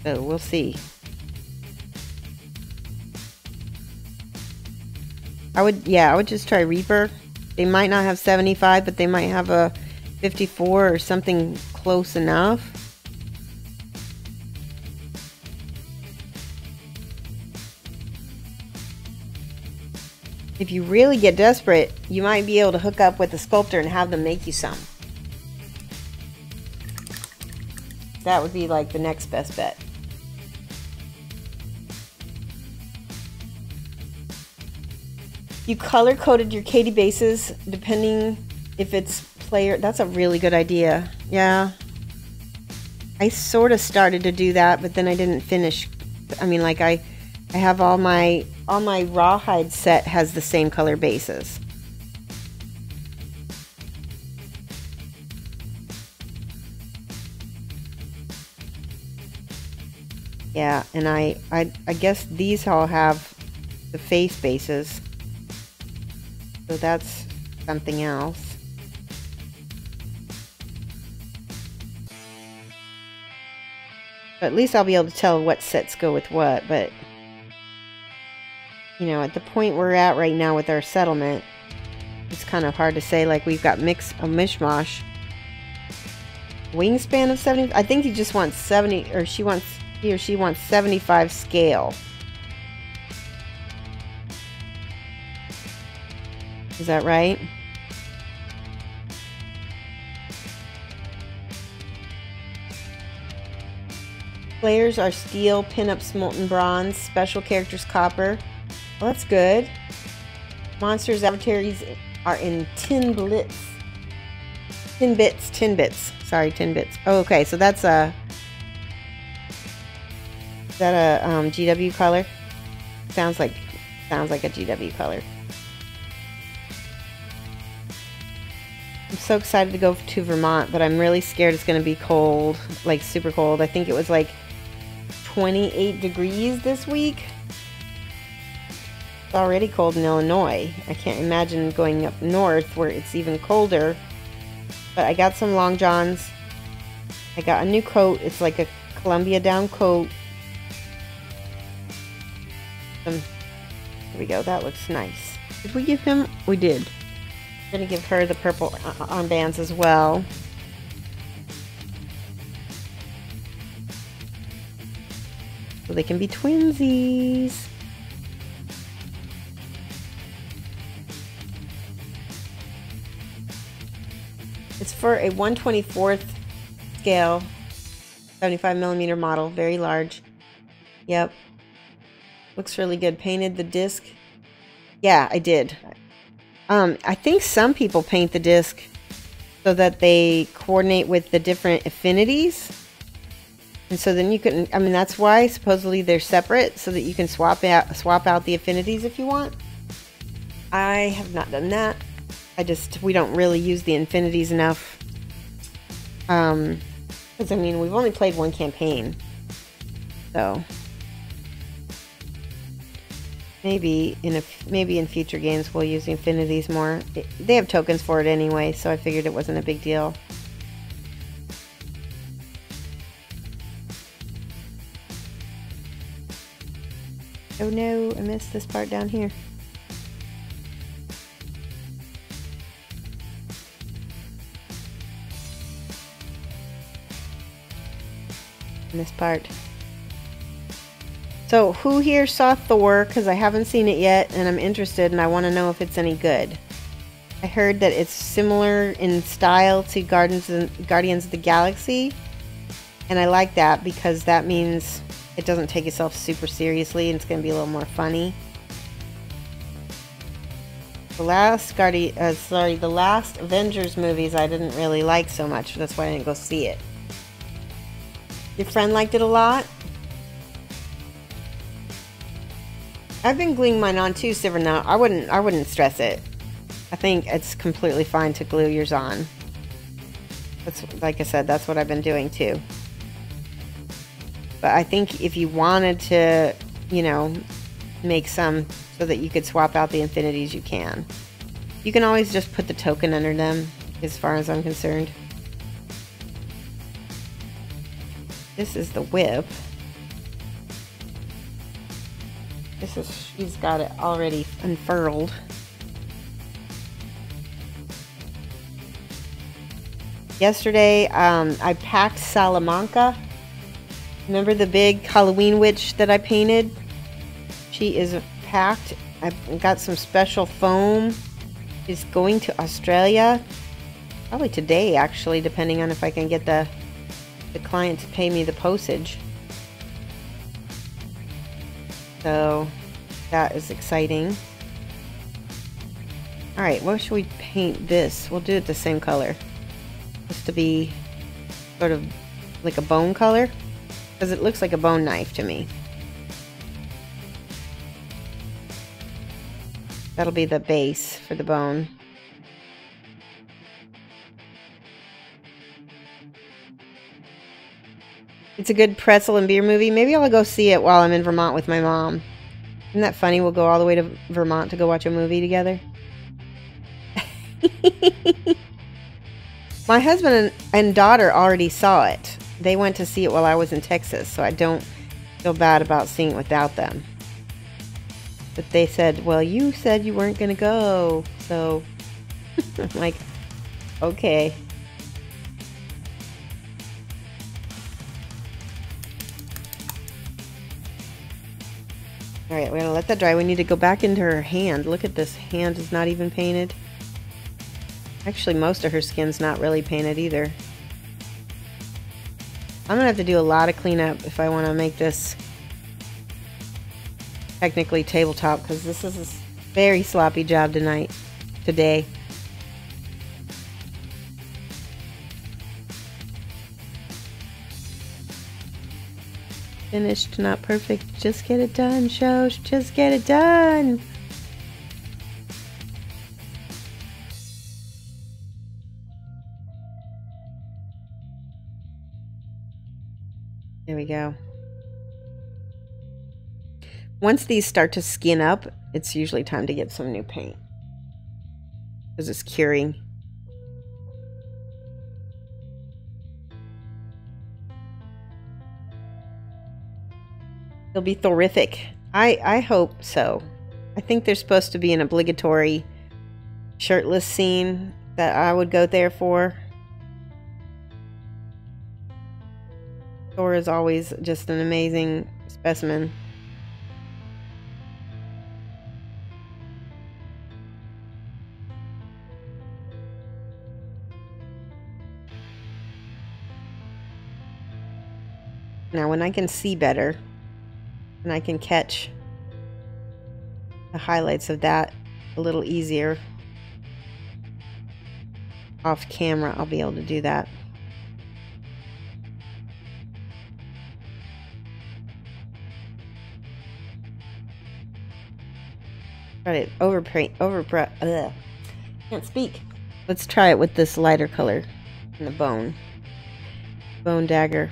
So we'll see. I would just try Reaper. They might not have 75, but they might have a 54 or something close enough. If you really get desperate, you might be able to hook up with a sculptor and have them make you some. That would be like the next best bet. You color coded your Katie bases depending if it's player. That's a really good idea. Yeah. I sort of started to do that, but then I didn't finish. I mean, like I have all my rawhide set has the same color bases. Yeah, and I guess these all have the face bases. So that's something else. But at least I'll be able to tell what sets go with what, but you know, at the point we're at right now with our settlement, it's kind of hard to say. Like, we've got a mishmash. Wingspan of 70. I think he just wants 70, or he or she wants 75 scale. Is that right? Players are steel, pinups molten bronze, special characters copper. Well, that's good. Monsters avatars are in 10 bits. 10 bits. Sorry, 10 bits. Oh, okay, so that's a... Is that a GW color? Sounds like a GW color. I'm so excited to go to Vermont, but I'm really scared it's going to be cold, like super cold. I think it was like 28 degrees this week. It's already cold in Illinois. I can't imagine going up north where it's even colder. But I got some long johns. I got a new coat. It's like a Columbia down coat. Here we go. That looks nice. Did we give him? We did. I'm going to give her the purple armbands as well. So they can be twinsies. It's for a 1/24th scale, 75mm model, very large. Yep. Looks really good. Painted the disc. Yeah, I did. I think some people paint the disc so that they coordinate with the different affinities. And so then you can, I mean, that's why supposedly they're separate, so that you can swap out the affinities if you want. I have not done that. We don't really use the infinities enough. Because, I mean, we've only played one campaign. So maybe in future games we'll use the infinities more. They have tokens for it anyway, so I figured it wasn't a big deal. Oh no, I missed this part down here. This part. So who here saw Thor? Because I haven't seen it yet and I'm interested and I want to know if it's any good. I heard that it's similar in style to Guardians of the Galaxy, and I like that because that means it doesn't take itself super seriously and it's going to be a little more funny. The last Avengers movies I didn't really like so much. That's why I didn't go see it. Your friend liked it a lot? I've been gluing mine on too, Silver. Now I wouldn't stress it. I think it's completely fine to glue yours on. That's, like I said, that's what I've been doing too. But I think if you wanted to, you know, make some so that you could swap out the infinities, you can. You can always just put the token under them, as far as I'm concerned. This is the whip. she's got it already unfurled. Yesterday, I packed Salamanca. Remember the big Halloween witch that I painted? She is packed. I got some special foam. She's going to Australia. Probably today, actually, depending on if I can get the client to pay me the postage. So that is exciting. Alright, what should we paint this? We'll do it the same color. Just to be sort of like a bone color, because it looks like a bone knife to me. That'll be the base for the bone. It's a good pretzel and beer movie. Maybe I'll go see it while I'm in Vermont with my mom. Isn't that funny? We'll go all the way to Vermont to go watch a movie together. My husband and daughter already saw it. They went to see it while I was in Texas, so I don't feel bad about seeing it without them. But they said, well, you said you weren't going to go. So I'm like, okay. All right, we're going to let that dry. We need to go back into her hand. Look at this. Hand is not even painted. Actually, most of her skin's not really painted either. I'm going to have to do a lot of cleanup if I want to make this technically tabletop, because this is a very sloppy job today. Finished, not perfect. Just get it done, Shosh. Just get it done. There we go. Once these start to skin up, it's usually time to get some new paint, because it's curing. It'll be terrific. I hope so. I think there's supposed to be an obligatory shirtless scene that I would go there for. Thor is always just an amazing specimen. Now, when I can see better and I can catch the highlights of that a little easier off camera, I'll be able to do that. Try to can't speak. Let's try it with this lighter color in the bone dagger.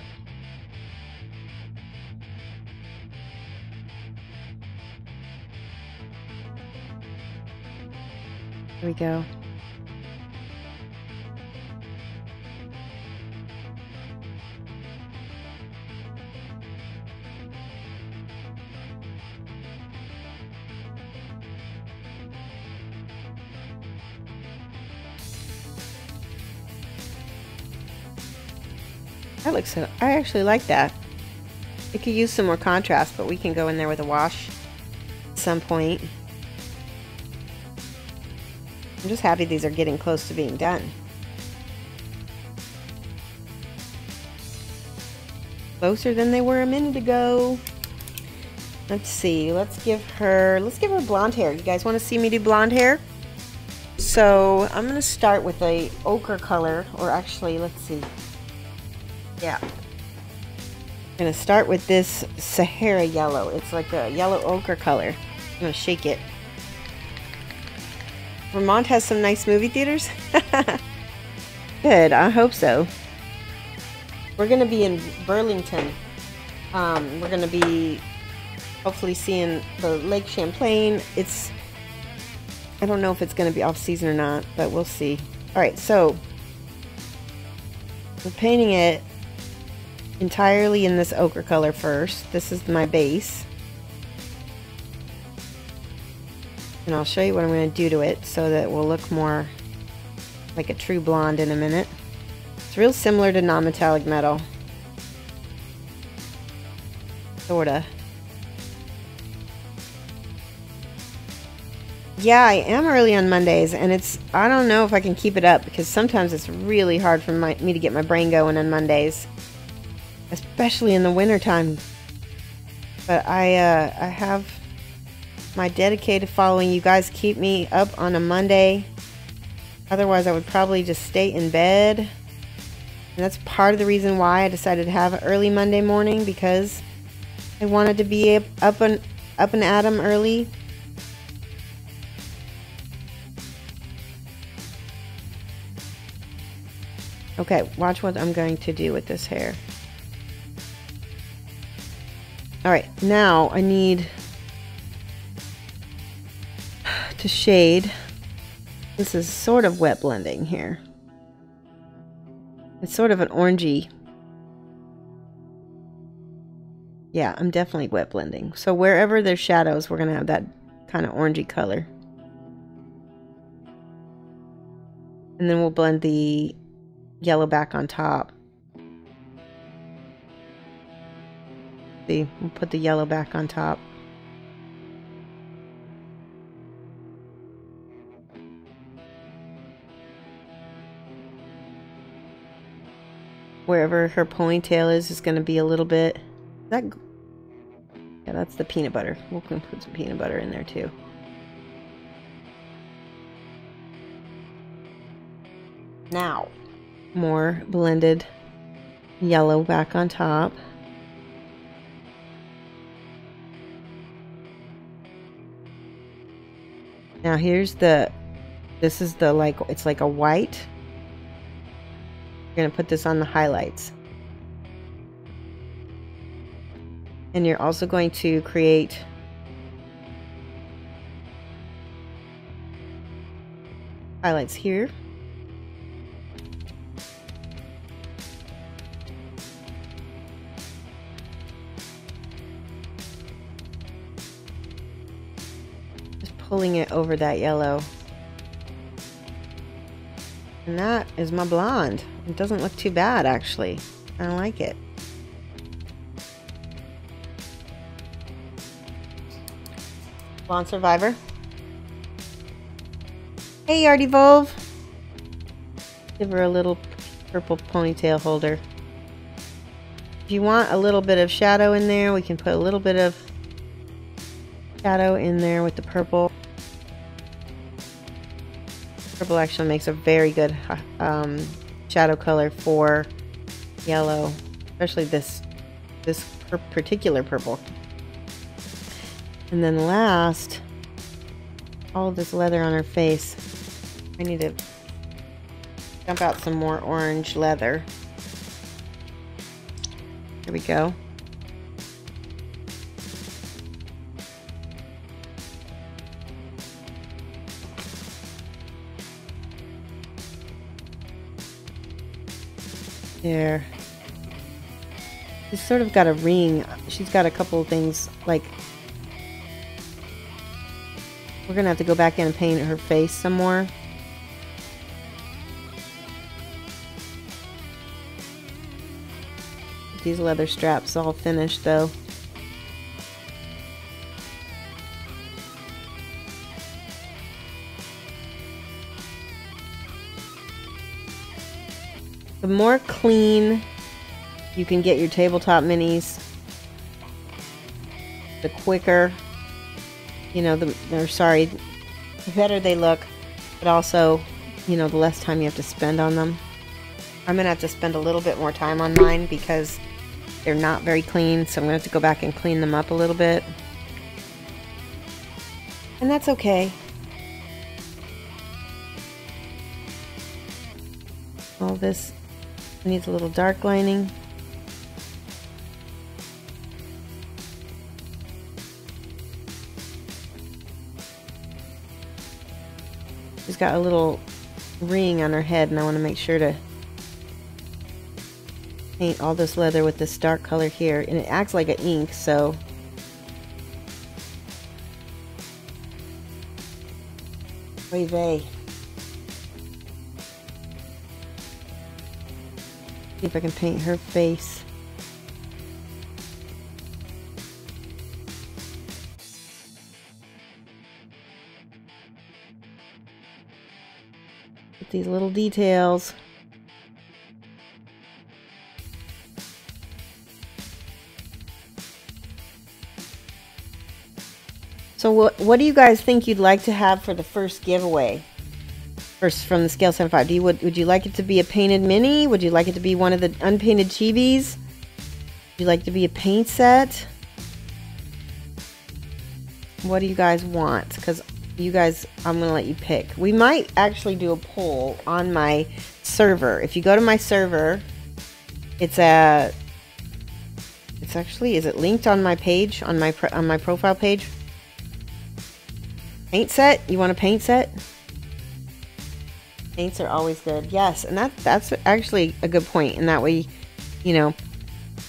Here we go. That looks good. I actually like that. It could use some more contrast, but we can go in there with a wash at some point. I'm just happy these are getting close to being done. Closer than they were a minute ago. Let's see. Let's give her blonde hair. You guys want to see me do blonde hair? So I'm going to start with a ochre color, or actually, let's see. Yeah. I'm going to start with this Sahara yellow. It's like a yellow ochre color. I'm going to shake it. Vermont has some nice movie theaters. Good, I hope so. We're going to be in Burlington. We're going to be hopefully seeing the Lake Champlain. I don't know if it's going to be off season or not, but we'll see. Alright, so we're painting it entirely in this ochre color first. This is my base. And I'll show you what I'm going to do to it so that it will look more like a true blonde in a minute. It's real similar to non-metallic metal. Sorta. Yeah, I am early on Mondays, and I don't know if I can keep it up because sometimes it's really hard for me to get my brain going on Mondays, especially in the wintertime. But I have my dedicated following. You guys keep me up on a Monday. Otherwise, I would probably just stay in bed. And that's part of the reason why I decided to have an early Monday morning, because I wanted to be up and at 'em early. Okay, watch what I'm going to do with this hair. Alright, now I need to shade. This is sort of wet blending here. It's sort of an orangey. Yeah, I'm definitely wet blending. So wherever there's shadows, we're going to have that kind of orangey color. And then we'll blend the yellow back on top. See, we'll put the yellow back on top. Wherever her ponytail is going to be a little bit. Yeah, that's the peanut butter. We'll put some peanut butter in there too. Now, more blended yellow back on top. Now here's this is the it's like a white. You're going to put this on the highlights. And you're also going to create highlights here. Just pulling it over that yellow. And that is my blonde. It doesn't look too bad, actually. I like it. Blonde Survivor. Hey, Yardy Volve. Give her a little purple ponytail holder. If you want a little bit of shadow in there, we can put a little bit of shadow in there with the purple. Purple actually makes a very good shadow color for yellow, especially this particular purple. And then last, all of this leather on her face. I need to dump out some more orange leather. There we go. There. She's sort of got a ring. She's got a couple of things, like, we're gonna have to go back in and paint her face some more. These leather straps all finished though. The more clean you can get your tabletop minis, the quicker, you know, the better they look, but also, you know, the less time you have to spend on them. I'm gonna have to spend a little bit more time on mine because they're not very clean, so I'm gonna have to go back and clean them up a little bit. And that's okay. All this needs a little dark lining. She's got a little ring on her head, and I want to make sure to paint all this leather with this dark color here, and it acts like an ink, so Oy vey. See if I can paint her face. Get these little details. So what do you guys think you'd like to have for the first giveaway? First from the Scale 75. Would you like it to be a painted mini? Would you like it to be one of the unpainted chibis? Would you like it to be a paint set? What do you guys want? Because you guys, I'm going to let you pick. We might actually do a poll on my server. If you go to my server, is it linked on my page, on my profile page? Paint set? You want a paint set? Paints are always good. Yes, and that's actually a good point. And that way, you know,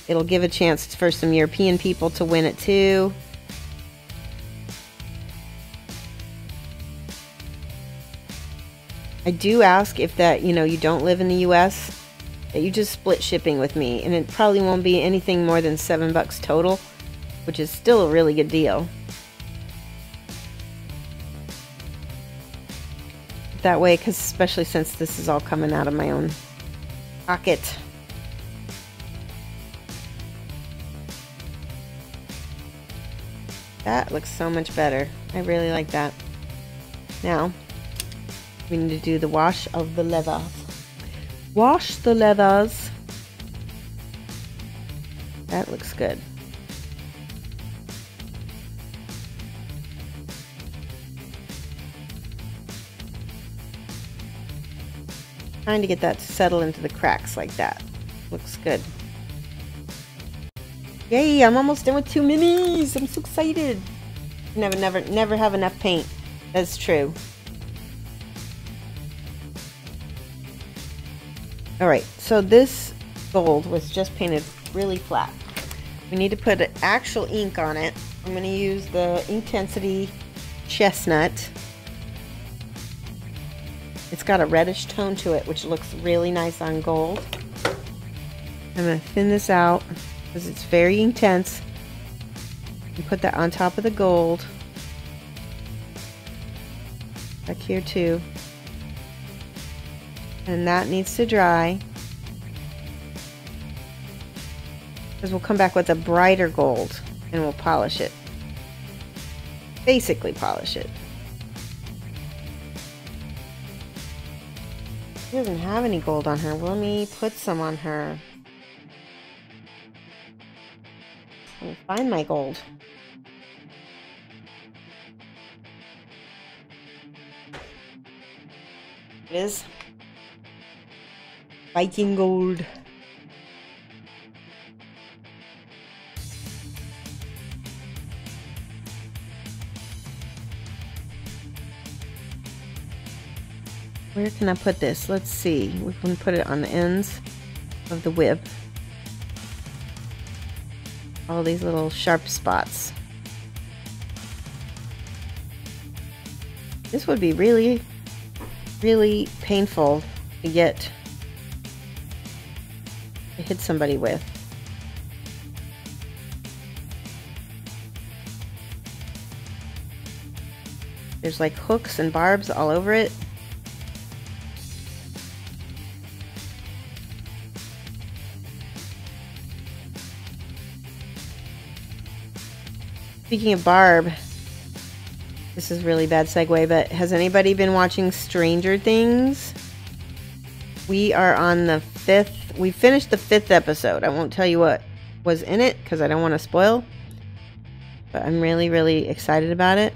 it'll give a chance for some European people to win it too. I do ask if that, you know, you don't live in the US, that you just split shipping with me. And it probably won't be anything more than $7 total, which is still a really good deal. That way, because especially since this is all coming out of my own pocket. That looks so much better. I really like that. Now, we need to do the wash of the leathers. Wash the leathers. That looks good. Trying to get that to settle into the cracks like that. Looks good. Yay, I'm almost done with 2 minis. I'm so excited. Never have enough paint. That's true. Alright, so this gold was just painted really flat. We need to put actual ink on it. I'm going to use the Intensity Chestnut. It's got a reddish tone to it, which looks really nice on gold. I'm going to thin this out because it's very intense. And put that on top of the gold. Back here too. And that needs to dry. Because we'll come back with a brighter gold and we'll polish it. Basically polish it. She doesn't have any gold on her. Let me put some on her. Let me find my gold. It is Viking gold. Where can I put this? Let's see. We can put it on the ends of the whip. All these little sharp spots. This would be really, really painful to get to hit somebody with. There's like hooks and barbs all over it. Speaking of Barb, this is really bad segue, but has anybody been watching Stranger Things? We are on the 5th. We finished the 5th episode. I won't tell you what was in it because I don't want to spoil. But I'm really, really excited about it.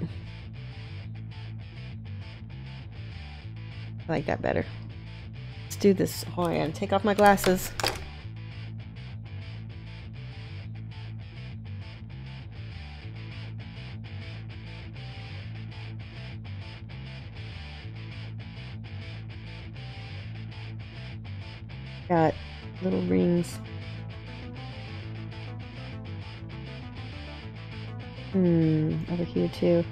I like that better. Let's do this. Oh, I gotta take off my glasses. Got little rings. Over here too.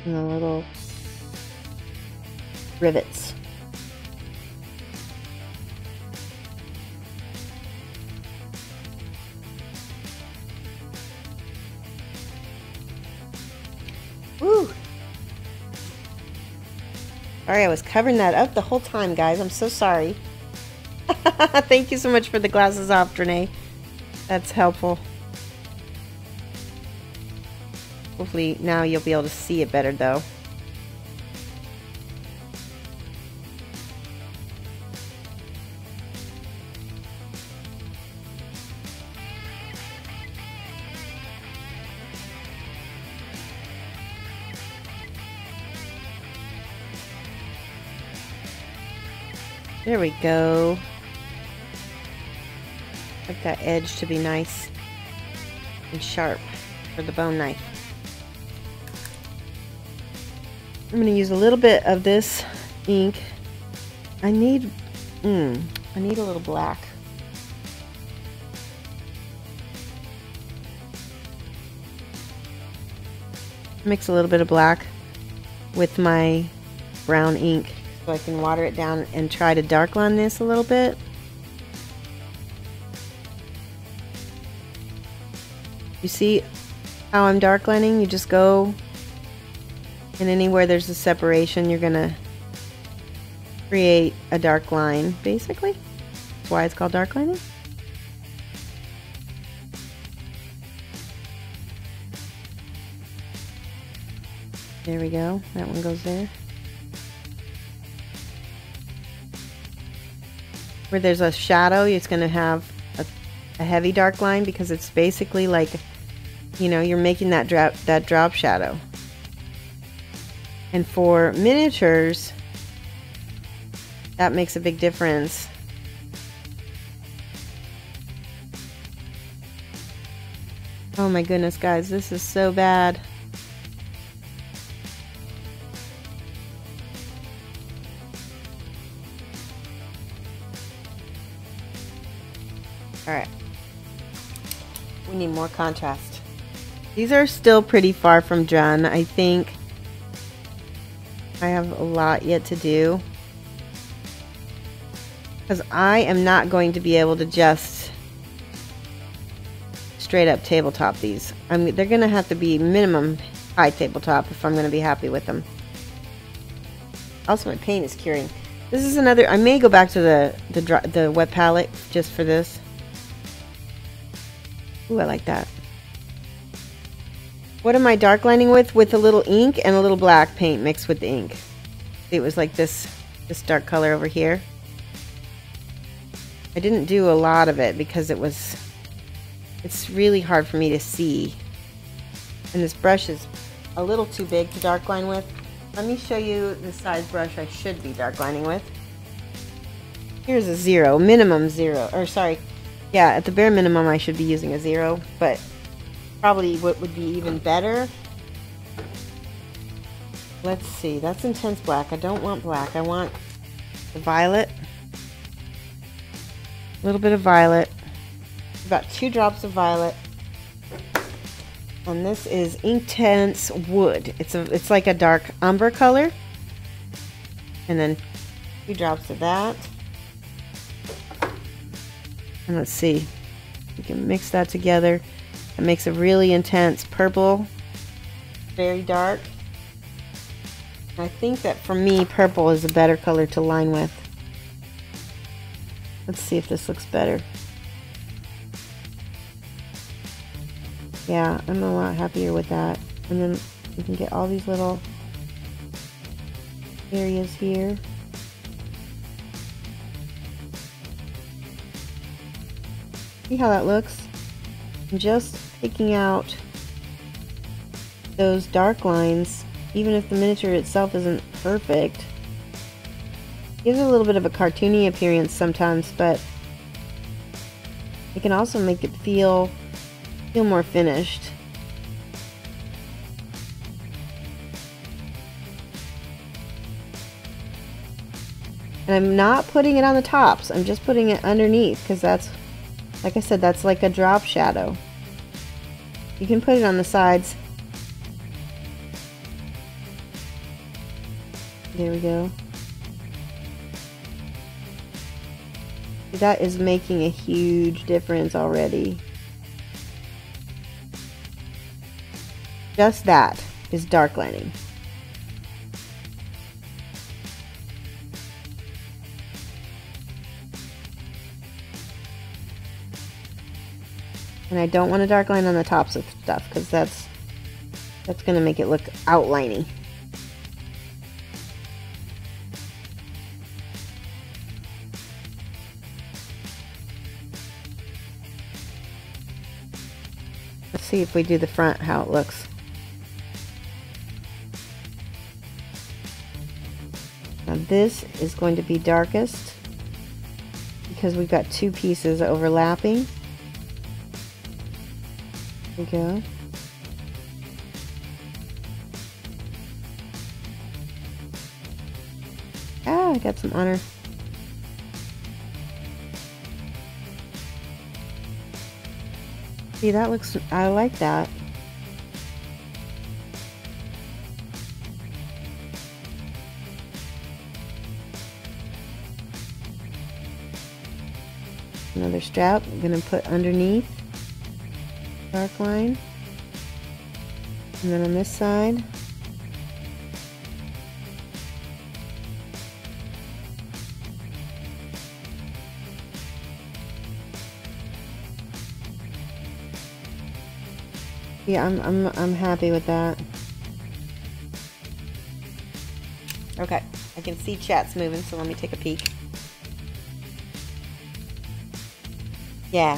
and the little rivets. Woo! Sorry, I was covering that up the whole time, guys. I'm so sorry. Thank you so much for the glasses off, Renee. That's helpful. Hopefully now you'll be able to see it better, though. There we go. Like that edge to be nice and sharp for the bone knife. I'm going to use a little bit of this ink. I need a little black. Mix a little bit of black with my brown ink so I can water it down and try to dark line this a little bit. You see how I'm dark lining? You just go, and anywhere there's a separation, you're gonna create a dark line, basically. That's why it's called dark lining. There we go. That one goes there. Where there's a shadow, it's going to have a heavy dark line because it's basically like, you know, you're making that drop shadow. And for miniatures, that makes a big difference. Oh my goodness, guys, this is so bad. Alright, we need more contrast. These are still pretty far from done. I think I have a lot yet to do, because I am not going to be able to just straight up tabletop these. They're going to have to be minimum high tabletop if I'm going to be happy with them. Also, my paint is curing. This is another, I may go back to the wet palette just for this. Ooh, I like that. What am I dark lining with? With a little ink and a little black paint mixed with the ink. It was like this dark color over here. I didn't do a lot of it because it's really hard for me to see. And this brush is a little too big to dark line with. Let me show you the size brush I should be dark lining with. Here's a 0, minimum 0, or sorry, yeah, at the bare minimum I should be using a 0, but probably what would be even better. Let's see, that's intense black. I don't want black, I want the violet. A little bit of violet, about 2 drops of violet. And this is Intense Wood. It's like a dark umber color. And then 2 drops of that. And let's see, we can mix that together. It makes a really intense purple, very dark. I think that for me, purple is a better color to line with. Let's see if this looks better. Yeah, I'm a lot happier with that. And then you can get all these little areas here. See how that looks? I'm just picking out those dark lines, even if the miniature itself isn't perfect. Gives it a little bit of a cartoony appearance sometimes, but it can also make it feel more finished. And I'm not putting it on the tops, I'm just putting it underneath, because that's, like I said, that's like a drop shadow. You can put it on the sides. There we go. That is making a huge difference already. Just that is dark lining. And I don't want a dark line on the tops of stuff because that's going to make it look outliney. Let's see if we do the front, how it looks. Now this is going to be darkest because we've got two pieces overlapping. There we go. Ah, I got some on her. See, that looks, I like that. Another strap I'm going to put underneath. Dark line. And then on this side. Yeah, I'm happy with that. Okay, I can see chat's moving, so let me take a peek. Yeah,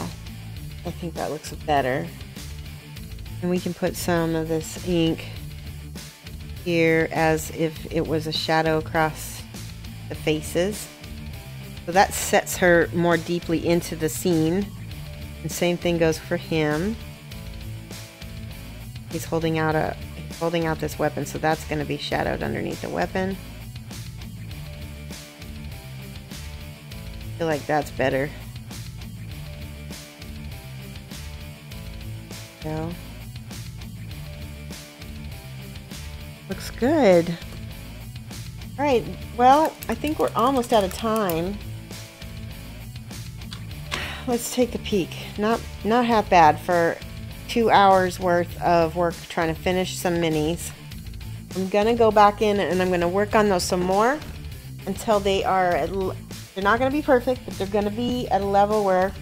I think that looks better. And we can put some of this ink here as if it was a shadow across the faces. So that sets her more deeply into the scene. And same thing goes for him. He's holding out this weapon, so that's going to be shadowed underneath the weapon. I feel like that's better. So, looks good. All right, well, I think we're almost out of time. Let's take a peek. Not half bad for 2 hours worth of work trying to finish some minis. I'm gonna go back in and I'm gonna work on those some more until they are they're not gonna be perfect, but they're gonna be at a level where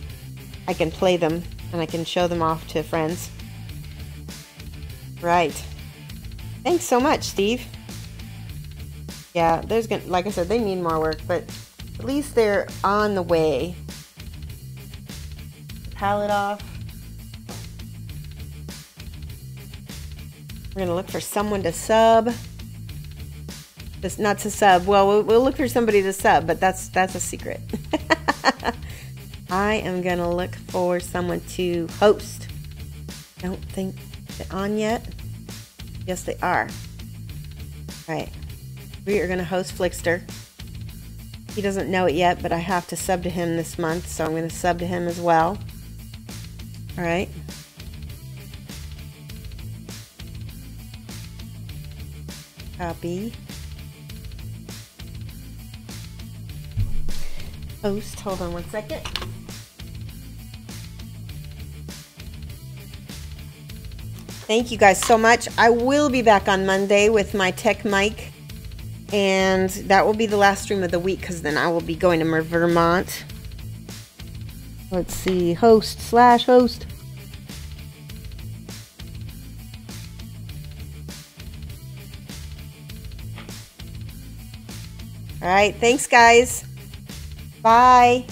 I can play them and I can show them off to friends. Right. Thanks so much, Steve. Yeah, there's gonna, like I said, they need more work, but at least they're on the way. Palette off. We're gonna look for someone to sub. Just not to sub. Well, we'll look for somebody to sub, but that's a secret. I am gonna look for someone to host. Don't think they're on yet. Yes, they are. All right. We are gonna host Flickster. He doesn't know it yet, but I have to sub to him this month, so I'm gonna sub to him as well. All right. Copy. Host. Hold on one second. Thank you guys so much. I will be back on Monday with my tech mic, and that will be the last stream of the week because then I will be going to Vermont. Let's see. Host/host. All right, thanks guys. Bye.